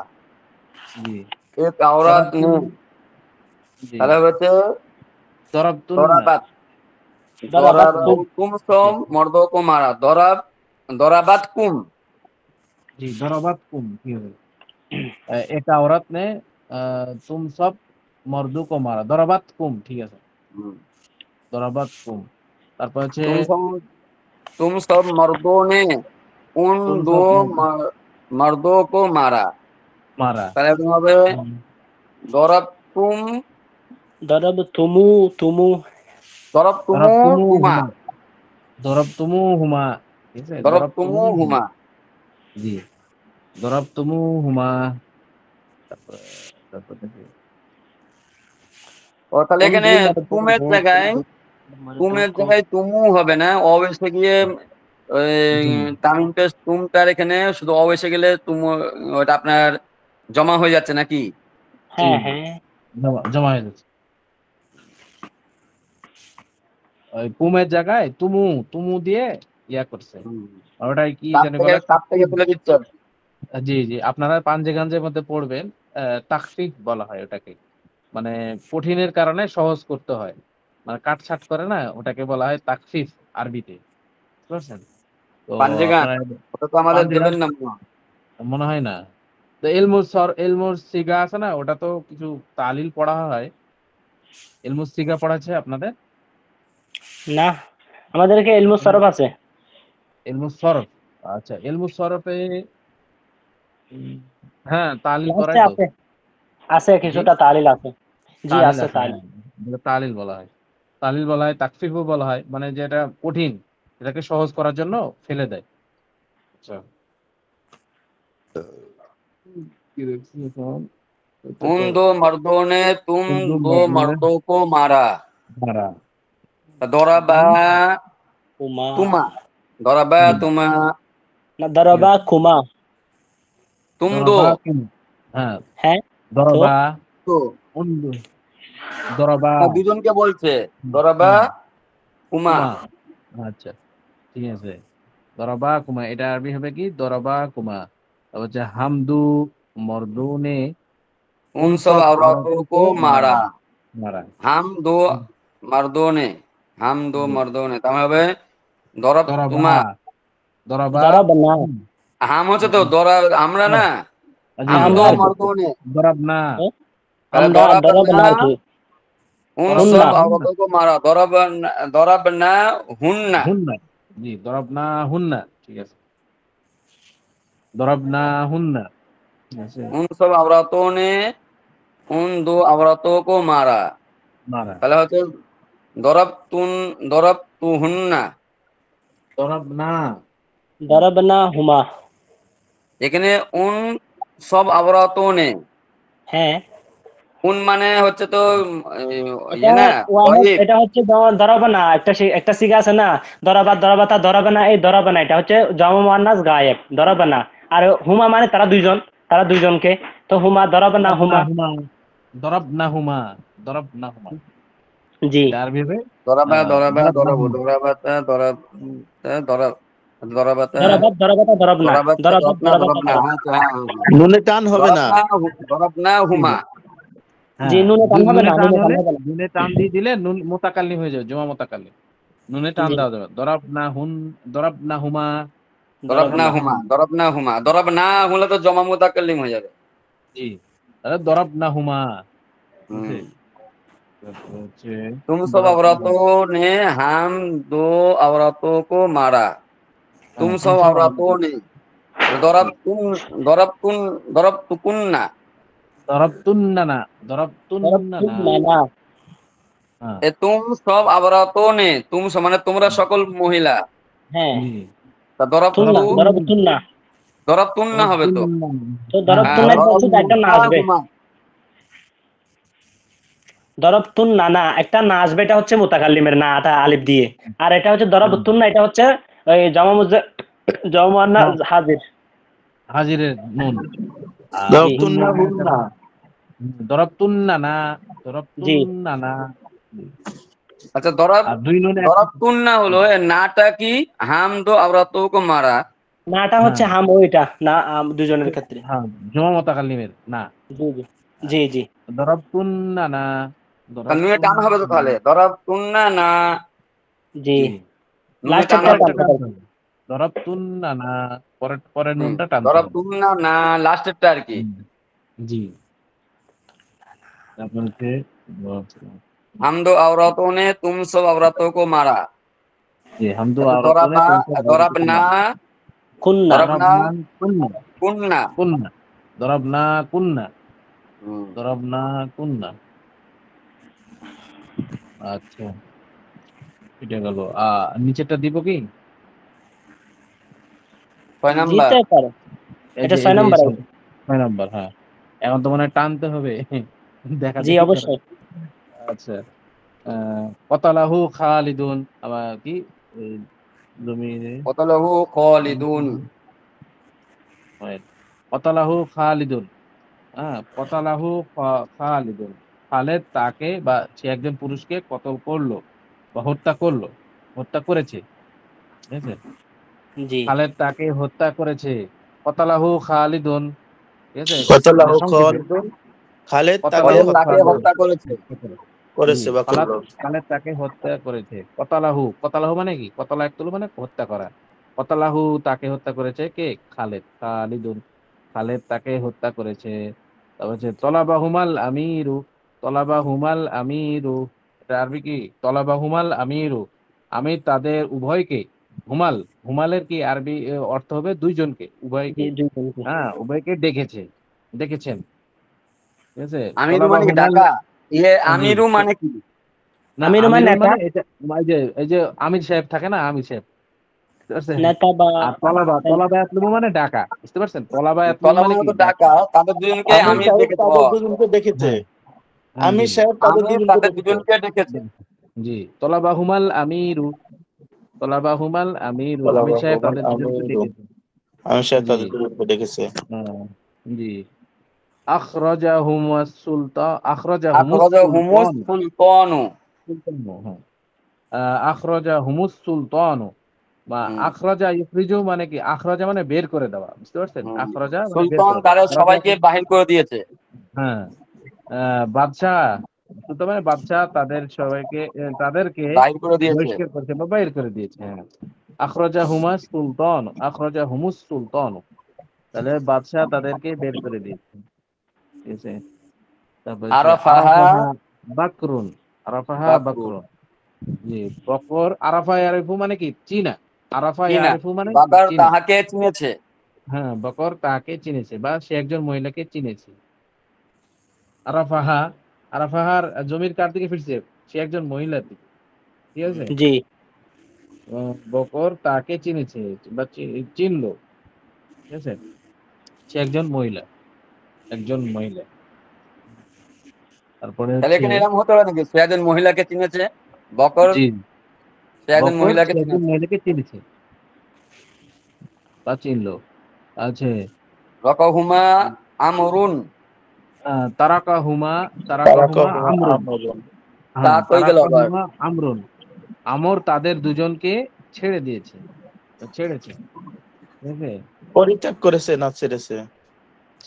जी एक औरत ने दरबतुन जी তাহলে হচ্ছে दरबतुन्ना दराबात दराबात दराबात तुम तुम सब मर्दों को मारा दराबात कुम जी दरबातकुम ठीक है एक औरत ने तुम सब मर्दों को मारा दरबातकुम ठीक है दरबातकुम তারপর হচ্ছে तुम सब मर्दों ने उन तुम दो सब मर्दों को मारा। मारा তাহলে এরকম হবে দরাব তুম दरब तुमु तुमु দরাব তুমু হুমা दरबतुमुहुमा दरबतुमुहुमा ठीक है দরাব তুমু दरबतुमुहुमा হুমা। जी दरबतुमुहुमा তারপর তারপর দেখি ও তাহলে उन এখানে दो मर्दों তুমের को জায়গায় मर्दों को তুমু হবে না অ এসে গিয়ে জি তামিম পেশ তুমটার এখানে শুধু অ এসে গেলে তুম ওটা আপনার জমা হয়ে যাচ্ছে নাকি? জি हैं জি हैं জমা হয়ে যাচ্ছে ওই কুমের জায়গায় তুমু তুমু দিয়ে ইয়া করছে আর ওটাই কি তার জানি থেকে বলে তার থেকে তুলে দিচ্ছে। জি জি আপনারা পাঞ্জে গাঞ্জের মধ্যে পড়বেন তাখফিফ বলা হয় ওটাকে মানে কঠিনের কারণে সহজ করতে হয় মানে কাটছাট করে না ওটাকে বলা হয় তাখফিফ আরবিতে বুঝতে পারছেন তো পাঞ্জেগান আপনারা ওটা তো আমাদের পাঞ্জে গান দেবেন নাম না। মনে হয় না তো এলমুর সিগা আছে না ওটা তো কিছু তালিল পড়া হয় এলমুর সিগা পড়াচ্ছে আপনাদের না আমাদেরকে ইলমুস সরফ আছে এলমুর সরফ আচ্ছা এলমুর সরফে হ্যাঁ তালিল আছে করাই তো আছে আছে জি কিছুটা তালিল আছে জি তালিল আছে আছে তালিল হ্যাঁ যেটা তালিল বলা হয় তালিল বলা হয় তাকফিফও বলা হয় মানে যেটা কঠিন এটাকে সহজ করার জন্য ফেলে দেয় আচ্ছা কি দেখছি এখন এটা उन তো दो मर्दों ने तुम উর্দু दो মজমুনে मर्दों को मारा। ধারা दौराबा কুমা तुमा दौराबा হুম तुमा না দরবা কুমা तुम दो দরবা কুম হ্যাঁ হ্যাঁ তো দরবা तो উন্দু দরবা দুজনকে বলছে হুম দরাবা হুম কুমা। আচ্ছা ঠিক আছে, দরাবা কুমা, এটা আরবি হবে কি দরাবা কুমা। তারপর হচ্ছে হামদু মর্দুনে उन सब औरतों को मारा। মারা। हम दो मर्दों ने, हम दो मर्दों ने তাহলে হবে দরব দরাবা তুমা। দরাবা দরাবনা হাম হচ্ছে তো আমরা না, জি हम दो আমরা কি मर्दों ने, দরাবনা তাহলে আমরা दरबना দরাবনা কি उन হুন্না सब औरतों को मारा, दरबना हुन्ना। হুন্না। জি দরাবনা হুন্না, ঠিক আছে, দরাবনা হুন্না, ঠিক আছে, उन सब औरतों ने उन दो औरतों को मारा। মারা। তাহলে হচ্ছে দরব তু হুন্না। দরাবনা দরাবনা হুমা এখানে উন সব আওরাতও নে, হ্যাঁ উন মানে হচ্ছে তো এটা ইয়ে না, ওয়াহেদ, গরিব। এটা হচ্ছে দরাবনা, একটা সিগা আছে না, দরাবাতা দরাবনা, এই দরাবনা এটা হচ্ছে জামা মুয়ান্নাস গায়েব দরাবনা। আর হুমা মানে তারা দুইজনকে, তো হুমা দরাবনা দরাবনা হুমা। হুমা, দরাবনা হুমা, দরাবনা হুমা, জি এটা আরবি হবে দরাবা দরাবা দরাবনা দরাবু হুমা। দরাবাতা দরাব দরাব দরাবাতা দরাবাতা দরাবনা দরাবাতা দরবনা দরাবাতা দরবনা। দরাবনা। আচ্ছা, হ্যাঁ, হ্যাঁ, হ্যাঁ। নুনে টান হবে না। দরবনা জি হুমা। জি, জি হ্যাঁ, নুনে টান হবে নুনে না, টান নুনে টান হলে, হবে না। নুনে টান দিয়ে দিলে নুন মোতাকাল্লিম হয়ে যাবে, জমা মোতাকাল্লিম, নুনে টান জি দেওয়া যাবে, দরাবনা হুন, দরাবনা হুমা, দরবনা দরাবনা হুমা, দরবনা হুমা, দরবনা হলে তো জমা মুতাকাল্লিম হয়ে যাবে। জি, তাহলে দরাবনা হুমা, ঠিক আছে। হুম। তারপর হচ্ছে तुम सब দরাবনা, औरतों ने हम दो औरतों को मारा। तुम হ্যাঁ তুমি सब সব औरतों ने, दरब तुकुन्ना। দরাবতুন্না না, দরাবতুন্না না, দরাবতুন্না না হ্যাঁ এ তুম সব औरतों ने, তুম মানে তোমরা সকল মহিলা। হ্যাঁ জি, তা দরব তু, দরাবতুন্না, দরব তুন্না হবে তো। দরাবতুন্না, তো হ্যাঁ হ্যাঁ, দরাবতুন্না দরব বলছে তো একটা না তুন্না আসবে, হুমা। দরাবতুন্না না একটা না আসবে, এটা হচ্ছে মুতাকাল্লিমের না, এটা আলিফ দিয়ে। আর এটা হচ্ছে দরাবতুন্না, এটা হচ্ছে ওই জামা মুয়ান্নাস হাজির। হাজিরের নুন। আর জি দরবতুন না হুন্না হুন এটা না। দরাবতুন্না না, জি দরাবতুন্না না, আচ্ছা, দরব আর দুই নুনে দরব তুন্না হলো এ নাটা কি হাম দো औरतों को मारा। নাটা হচ্ছে হ্যাঁ হাম, ওইটা না দুজনের ক্ষেত্রে। হ্যাঁ জমা মোতাকাল্লিমের না। জি জি জি জি দরাবতুন্না না, তা নুনে টান হবে তো, দরাবতুন্না, তাহলে দরব তুন্না না, জি জি নুনে টান লাস্টেরটা হবে পরেরটা তো। টানতে টানতে পারবে। হবে, দরাবতুন্না না, পরের হুম, নুনটা টানতে দরব হবে। তুন্না না লাস্টেরটা আর কি। হুম, জি, তারপর হচ্ছে हम दो औरतों ने तुम सब औरतों को मारा। জি হামদু আচ্ছা, আওরাতুনে তুমসা দরাবনা, কুন্না দরাবনা দরাবনা কুন্না, কুন্না। কুন্না, দরাবনা কুন্না, হুম। দরাবনা কুন্না, আচ্ছা এটা গেল। নিচেরটা দিব কি? কয় নাম্বার? জিতে পারে, এই এটা যে 6 নাম্বার আছে। 6 নাম্বার, হ্যাঁ, এখন তো মনে হয় টানতে হবে, দেখা জি দেখি করা। অবশ্যই। আচ্ছা, কতালাহু খালিদুন, আবার কি এই জমিনে কতলহু খালিদুন। কতালাহু খালিদুন, হ্যাঁ কতালাহু খালিদুন, খালেদ তাকে বা সে একজন পুরুষকে কতল করলো বা হত্যা করেছে, ঠিক আছে, জি খালেদ তাকে হত্যা করেছে, কতালাহু খালিদুন, ঠিক আছে, এটা কতলাহু সংক্ষেপে, খালিদুন, খালেদ তাকে খালেদ কতালাহু তাকে হত্যা খালিদুন, হত্যা করেছে। জি করেছে বা করলো। খালেদ তাকে হত্যা করেছে, কতালাহু মানে কি, কতলা একতুল মানে হত্যা করা, কতালাহু তাকে হত্যা করেছে কে, খালিদুন, খালেদ তাকে হত্যা করেছে। তারপর হচ্ছে তলাবা হুমাল আমিরু, এটা আরবি কি, তলাবা হুমাল আমিরু, আমি তাদের উভয়কে, হুমাল, হুমালের কি আরবি অর্থ হবে দুইজনকে, জি উভয়কে, দুইজনকে। হ্যাঁ উভয়কে ডেকেছেন, ঠিক আছে, আমিরু তলাবা মানে কি হুমাল, ঢাকা? ইয়ে জি, আমিরু মানে কি? না আমির রহমান আমিরুল নেতা, মানে এটা, এই যে আমির সাহেব থাকে না, আমির সাহেব, বুঝতে পারছেন। নেতা বা আর তলাবা ইয়াতলুবু মানে ডাকা, বুঝতে পারছেন, তলাবা ইয়াতলুবু তলা মানে মানে কি তো ডাকা। ঢাকা, তাদের দুজনকে জি আমির আমির সাহেব ডেকেছে। তাদের দুজনকে দেখেছে। হ্যাঁ হ্যাঁ জি আমির সাহেব তাদের আমির দুজনকে তাদের দেখেছে। দুজনকে ডেকেছে। জি তলাবা হুমাল আমিরু, তলাবা হুমাল আমিরু, আমির তলাবা সাহেব হুমাল তাদের দুজনকে আমিরু, ডেকেছেন। আমির সাহেব জি, তাদের দুজনকে দেখেছে। হ্যাঁ, জি আখরাজাহুমুস সুলতান, আখরাজাহুমুস আখরাজা হুমুস সুলতান, সুলতানু। হ্যাঁ আখরাজা হুমুস সুলতানু বা হুম আখরাজা ইখরিজু মানে কি, আখরাজা মানে বের করে দেওয়া, বুঝতে পারছেন? হুম আখরাজা মানে বের সুলতান করে দেওয়া, তাদের আখরাজা সবাইকে বাহির করে দিয়েছে। হ্যাঁ। বাদশাহ, সুতরাং মানে বাদশাহ তাদের সবাইকে তাদেরকে বাহির করে দিয়েছে। বহিষ্কার করেছে বা বাইর করে দিয়েছে, হ্যাঁ। আখরাজা হুমাস সুলতান, আখরাজা হুমুস সুলতান, তাহলে বাদশাহ তাদেরকে বের করে দিয়েছে, ঠিক আছে। তারপর হচ্ছে আরাফাহা আরাফাহা বাকরুন, আরাফাহা বাকরুন, বাকরুন, জি। বকর আরাফা ইয়ারিফু মানে কি চীনা, আরাফা চীনা। ইয়ারিফু মানে কি বাকার চীনা, তাহাকে চিনেছে। হ্যাঁ। বকর তাকে চিনেছে বা সে একজন মহিলাকে চিনেছে। আরাফাহা, আরাফাহার জমির কার দিকে ফিরছে, সে একজন মহিলার দিকে, ঠিক আছে। জি। বকর তাকে চিনেছে বা চিনলো, ঠিক আছে, সে একজন মহিলা, একজন মহিলা। তারপরে তাহলে হচ্ছে এখানে এরকম হতে পারে নাকি সে একজন মহিলাকে চিনেছে, বকর জি, সে একজন বকর সে মহিলাকে একজন চিনেছে। মহিলাকে চিনেছে বা চিনলো, আছে। রকহুমা আমরুন, তারাকা হুমা, তারাকা হুমা তারাকাহুমা আমরুন, আমরুন। তা হ্যাঁ। কই গেল তারাকা আবার? হুমা আমরুন, আমর তাদের দুজনকে ছেড়ে দিয়েছে বা ছেড়েছে, ঠিক আছে। পরিত্যাগ করেছে না ছেড়েছে?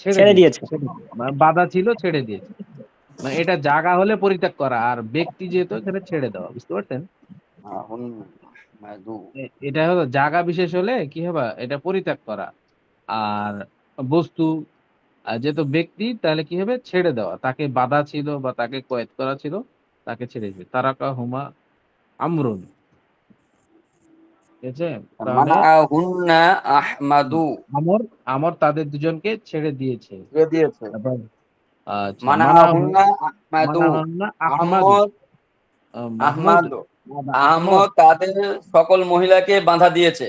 ছেড়ে ছেড়ে দিয়েছে, দিয়েছে। ছেড়ে দিয়েছে। মানে বাধা ছিল, ছেড়ে দিয়েছে। মানে এটা জায়গা হলে পরিত্যাগ করা, আর ব্যক্তি যেহেতু এখানে ছেড়ে দেওয়া, বুঝতে পারছেন? আহুন মাদু। এটা হলো জায়গা বিশেষ হলে কি হবে, এটা পরিত্যাগ করা। আর বস্তু যেহেতু ব্যক্তি, তাহলে কি হবে, ছেড়ে দেওয়া, তাকে বাধা ছিল বা তাকে কয়েদ করা ছিল, তাকে ছেড়ে দিবে। তারাকা হুমা আমরুন, ঠিক আছে। তাহলে মানাহুন্না আহমাদু, আমর, আমর তাদের দুজনকে ছেড়ে দিয়েছে। ছেড়ে দিয়েছে। তারপর আচ্ছা, মানাহু, মানাহুন্না আহমাদু, মানাহুন্না আহমাদু, আহমদ, মাহমুদ, আহমাদ, আহমদ, আহমদ তাদের সকল মহিলাকে বাধা দিয়েছে।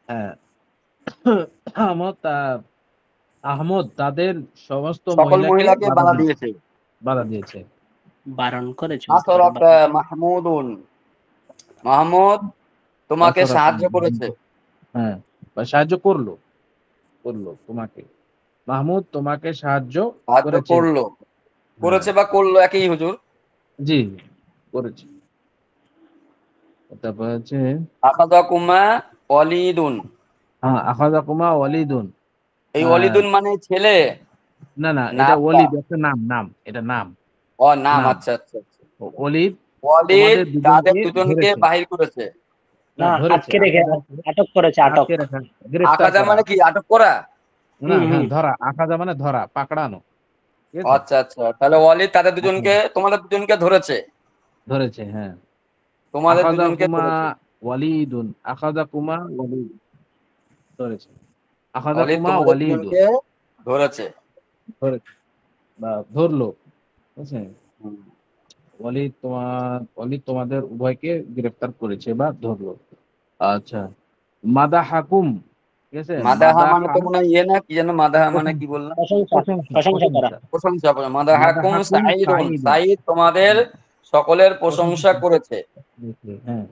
হ্যাঁ। আহমদ আহমদ তাদের সমস্ত সকল মহিলাকে মহিলাকে বাধা বাধা দিয়েছে, দিয়েছে। বাধা দিয়েছে। বারণ করেছে হতে পারে, নাসরাক মাহমুদুন, মাহমুদ তোমাকে নাসরাক, সাহায্য করেছে। হ্যাঁ, বা সাহায্য করলো, করলো তোমাকে। মাহমুদ তোমাকে সাহায্য সাহায্য করেছে, করলো, হ্যাঁ। করেছে বা করলো একই হুজুর। জি, করেছে। তারপর হচ্ছে আখাযাকুমা ওয়ালিদুন, হ্যাঁ, আখাযাকুমা ওয়ালিদুন, এই আহ, ওয়ালিদুন মানে ছেলে না না, না এটা আব্বা? ওয়ালিদ একটা নাম, নাম, এটা নাম, ও নাম, নাম। আচ্ছা আচ্ছা আচ্ছা। ওয়ালিদ ওয়ালিদ তোমাদের তাদের দুজনকে দুজনকে ধরেছে, বাহির করেছে। না না, ধরেছে, আটকে রেখে, আটক করেছে, আটক। আটকে রাখা, গ্রেফতার আখাযা করা, মানে কি আটক করা? না, হুম হ্যাঁ, হুম। ধরা, আখাযা মানে ধরা, পাকড়ানো, ঠিক আছে। আচ্ছা আচ্ছা, তাহলে ওয়ালিদ তাদের আচ্ছা, দুজনকে, তোমাদের দুজনকে ধরেছে, ধরেছে, হ্যাঁ। তোমাদের আখাযা দুজনকে কুমা ধরেছে। ওয়ালিদুন, আখাযা কুমা ওয়ালিদ, ধরেছে। আখাযা ওয়ালিদ কুমা তোমাদের ওয়ালিদুন, দুজনকে ধরেছে। ধরেছে বা ধরলো, ঠিক আছে। হুম। ওয়ালিদ তোমাদের উভয়কে গ্রেফতার করেছে বা ধরলো। আচ্ছা, মাদা হাকুম, ঠিক আছে। মাদাহা মাদা মানে তো মনে হয় ইয়ে না, কি যেন মাদাহা মানে কি বললাম? প্রশংসা, প্রশংসা, প্রশংসা করা। প্রশংসা। প্রশংসা। মাদাহা মাদা কুম হাকুম সাঈদুন, সাঈদুন, সাঈদ তোমাদের সকলের প্রশংসা করেছে। হ্যাঁ।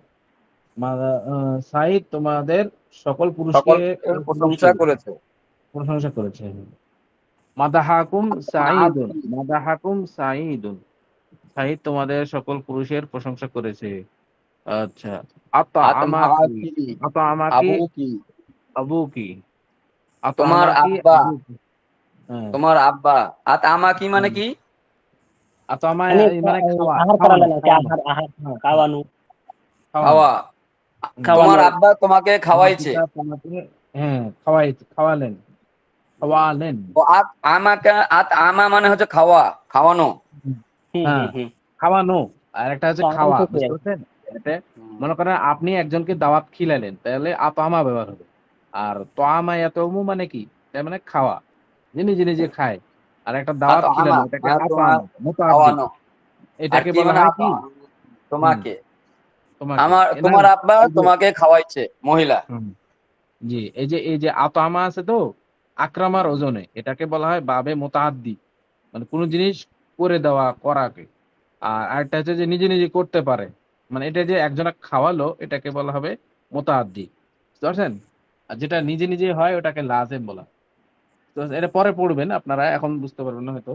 সাঈদ তোমাদের সকল পুরুষকে, সকলের প্রশংসা পুরুষের করেছে। প্রশংসা করেছে। মাদাহাকুম সাঈদুন, আতি, মাদাহাকুম সাঈদুন, সাঈদ তোমাদের সকল পুরুষের প্রশংসা করেছে। আচ্ছা, আতা আমাকি, আতমাকি, আতা আমাকি আবু কি, আবু কি, আতা তোমার আমাকি আব্বা, আবু কি, হ্যাঁ। তোমার আব্বা। আমাকি মানে কি? আতা আমায় মানে মানে খাওয়া, আহার খাওয়ানো, করালেন আর কি, খাওয়ানো, আহার, আহার, হ্যাঁ, হ্যাঁ, খাওয়ানো, খাওয়ানো। খাওয়া। হুম। তোমার খাওয়ানো। আব্বা তোমাকে তোমার খাওয়াইছে। পিতা তোমাকে, হ্যাঁ, খাওয়ালেন, খাওয়ালেন। ও আমাকে, আমা মানে হচ্ছে খাওয়া, খাওয়ানো। হুম। হুম হুম হ্যাঁ, হুম। খাওয়ানো। আর একটা হচ্ছে খাওয়ানো খাওয়া, থেকে বুঝতে পারছেন? এতে হুম। মনে করেন আপনি একজনকে দাওয়াত খিলালেন, তাহলে আতামা ব্যবহার হবে। আর তোয়ামা ইয়াতমু মানে কি, তার মানে খাওয়া, যে নিজে নিজে খায়। আর একটা দাওয়াত আমা খিলানো, এটাকে মানে তোমার আতামা, মুতাআদ্দি, খাওয়ানো। আর এটাকে কি বলা মানে হয় কি, হুম, তোমাকে, তোমাকে না, তোমার আব্বা এই যে, তোমাকে খাওয়াইছে, মহিলা। হুম, জি, এই যে আতামা আছে তো, আকরামার ওজনে, এটাকে বলা হয় বাবে মুতাআদ্দি, মানে কোন জিনিস করে দেওয়া, করাকে। আর আরেকটা হচ্ছে যে নিজে নিজে করতে পারে, মানে এটা যে একজনা খাওয়ালো, এটাকে বলা হবে মুতাআদ্দি, বুঝতে পারছেন? আর যেটা নিজে নিজে হয়, ওটাকে লাজেম বলা হয়। তো এটা পরে পড়বেন আপনারা, এখন বুঝতে পারবেন না হয়তো।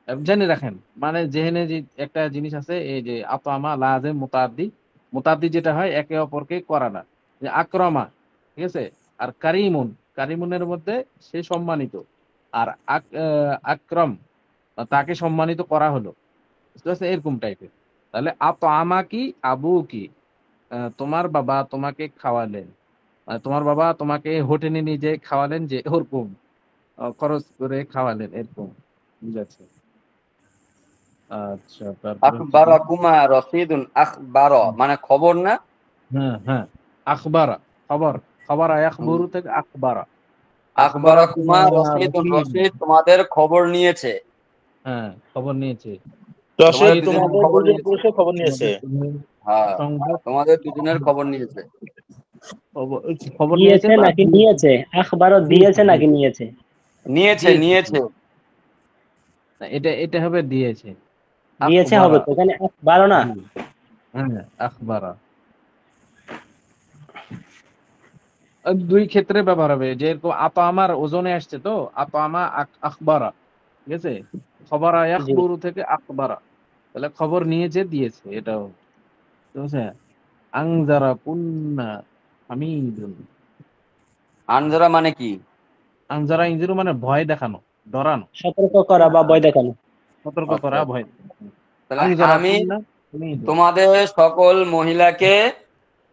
জেনে রাখেন, মানে যেহেনে যে একটা জিনিস আছে, এই যে আতামা লাজেম মুতাআদ্দি, মুতাদ্দি যেটা হয় একে অপরকে করা না, যে আক্রমা, ঠিক আছে। আর কারিমুন, কারিমুনের মধ্যে সে সম্মানিত, আর আক্রম তাকে সম্মানিত করা হলো, বুঝতে পারছেন, এরকম টাইপের। তাহলে আপ আমা কি আবু কি, তোমার বাবা তোমাকে খাওয়ালেন, তোমার বাবা তোমাকে হোটেলে নিয়ে যেয়ে খাওয়ালেন, যে ওরকম খরচ করে খাওয়ালেন, এরকম বুঝাচ্ছে। আচ্ছা, তারপরে হচ্ছে কি, আখবারাকুমা রশিদুন, আখবার মানে খবর না? হ্যাঁ হ্যাঁ, আখবারা খবর, খবর হুম। আখবরু থেকে আখবারা, আখবারা আখবারাকুমা কুমা রশিদুন, রশিদ, রশিদ তোমাদের খবর নিয়েছে। হ্যাঁ খবর নিয়েছে, রশিদ তোমাদের তোমাদের দুজনের তোমাদের খবর দুজন নিয়েছে। পুরুষের খবর নিয়েছে। তোমাদের দুজনের হ্যাঁ, সংবাদ, তোমাদের দুজনের খবর নিয়েছে। খবর খবর নিয়েছে দিয়েছে বা নাকি দিয়েছে, নিয়েছে, আখবারও দিয়েছে দিয়েছে নাকি দিয়েছে নিয়েছে? নিয়েছে, দিয়েছে নিয়েছে। না, এটা এটা হবে দিয়েছে, দিয়েছে হবে আখবারা, তো, এখানে আখবারও না। জি, হ্যাঁ আখবারা। দুই ক্ষেত্রে ব্যবহার হবে, যেরকম আপা আমার ওজনে আসছে, তো আপা আমা আখবারা, ঠিক আছে। খবর জি আখবরু থেকে আখবারা, তাহলে খবর নিয়েছে দিয়েছে, এটাও, ঠিক আছে। আংজারা কুন্না হামিদুন, আনজারা মানে কি? আংজারা ইনজিরু মানে ভয় দেখানো, ডরানো, সতর্ক করা বা ভয় দেখানো। সতর্ক আচ্ছা, করা, ভয় দেখানো। তাহলে আংজারা আমি কুন্না হামিদুন, তোমাদের সকল মহিলাকে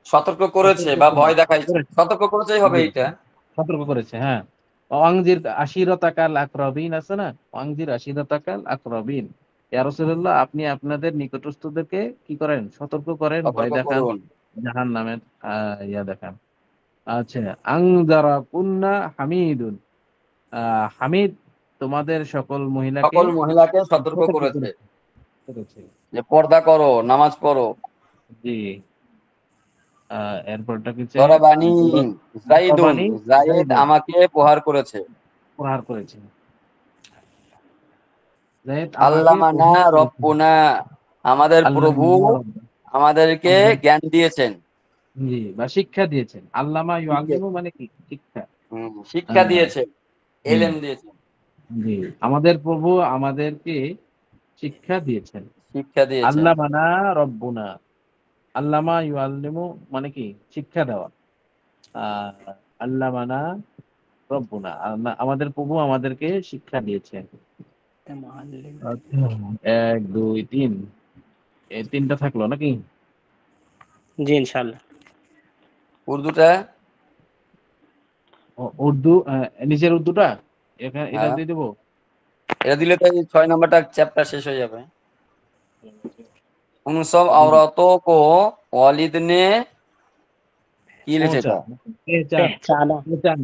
সতর্ক করেছে সতর্ক বা করে, ভয় দেখাইছে, করেছে, সতর্ক করেছেই হবে জি, এইটা। সতর্ক করেছে, হ্যাঁ। ওয়াংজির আশিরতাকাল আকরাবিন আছে না, ওয়াংজির আশিরতাকাল আকরাবিন, ইয়া রাসূলুল্লাহ, আপনি আপনাদের নিকটস্থদেরকে কি করেন, সতর্ক করেন, ভয় সতর্ক দেখান, করুন। জাহান্নামের ইয়া দেখান। আচ্ছা, আংজারা কুন্না হামিদুন, হামিদ তোমাদের সকল মহিলাকে সকল মহিলাকে সতর্ক সতর্ক করেছে করেছে, করেছে। যে পর্দা করো, নামাজ পড়ো। জি, এরপরটা কিছু দরাবানি জাইদুন, রবানি জায়েদ জাইদুন আমাকে প্রহার করেছে। প্রহার করেছে, জায়েদ আমাকে আল্লামানা প্রহার করেছে, রব্বুনা, আমাদের আল্লাহ প্রভু আমাদেরকে আমাদের, জ্ঞান দিয়েছেন। জি, বা শিক্ষা দিয়েছেন, আল্লামা শিক্ষা ইউআল্লিমু মানে কি, শিক্ষা, শিক্ষা আহ, দিয়েছেন, হুম, এলেম দিয়েছেন, জি, আমাদের প্রভু আমাদেরকে শিক্ষা দিয়েছেন। শিক্ষা দিয়েছেন। আল্লামানা রব্বুনা, আল্লামা ইউআল্লিমু মানে কি, শিক্ষা দেওয়া। আল্লামানা রব্বুনা, আমাদের প্রভু আমাদেরকে শিক্ষা দিয়েছেন। আচ্ছা, 1 2 3, এই তিনটা থাকলো নাকি? জি ইনশাআল্লাহ। উর্দুটা? উর্দু, নিচের উর্দুটা এখানে এটা হ্যাঁ, দিয়ে দেবো। এটা দিলে তো 6 নম্বরটা চ্যাপ্টার শেষ হয়ে যাবে। उन सब औरतों को वालिद ने কি লিখেছে পৌঁছা, এটা? পেহচান, পেহচানা। পেহচান,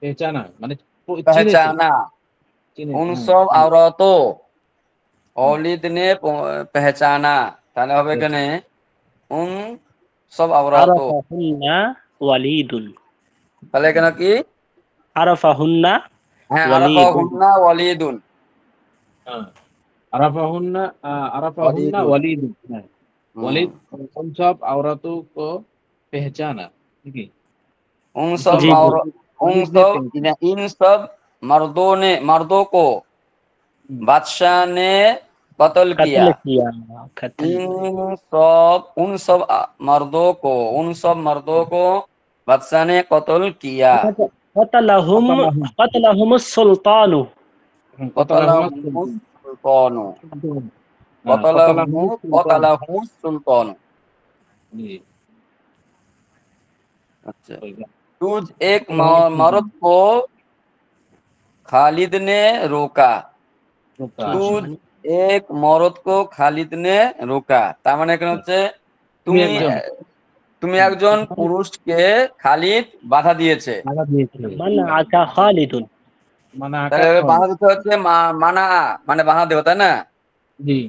পেহচানা মানে চিনেছে, पहचाना। চিনে, उन হ্যাঁ, सब চিনে, औरतों হুম, वालिद ने पहचाना, তাহলে হবে পেহচান। এখানে उन सब औरतों, আরাফাহুন্না ওয়ালিদুন। তাহলে এখানে কি? আরাফাহুন্না হ্যাঁ, আরাফা ওয়ালিদুন। হুন্না ওয়ালিদুন, হ্যাঁ, আরাফাহুন্না, আরাফাহুন্না ওয়ালিদুন। ওয়ালিদ, হ্যাঁ, হুম। ওয়ালিদ, उन सब औरतों को पहचाना, ठीक है, उन उन सब सब জি জি। और उन वालिद ने सब पहचाना, इन सब मर्दों को बादशाह ने कत्ल कत्ल किया। किया। कत्ल। मर्दों को उन सब मर्दों को बादशाह ने कत्ल किया। कतलहुम, कतलहुम, कतलहुमुस सुल्तानु। कतलहुम कतलहुमुस सुल्तानु, सुल्तान, हाँ, कतलहुम सुल्तान, कतलहुमुस सुल्तानु। जी, अच्छा, कोई बात, तुझ एक कतलहुम मर्द सुल्तान, को खालिद ने रोका। रोका, तुझ তুজ মানে এক মরদ কো খালিদ নে রোকা, তার মানে এখানে হচ্ছে তুমি তুমি একজন, তুমি একজন পুরুষকে খালিদ বাধা দিয়েছে। বাধা দিয়েছে, মান আকা খালিদুন। মানে আকা তাহলে খল, বাধা দিতে হচ্ছে মানা, মানে বাধা দেওয়া, তাই না? জি,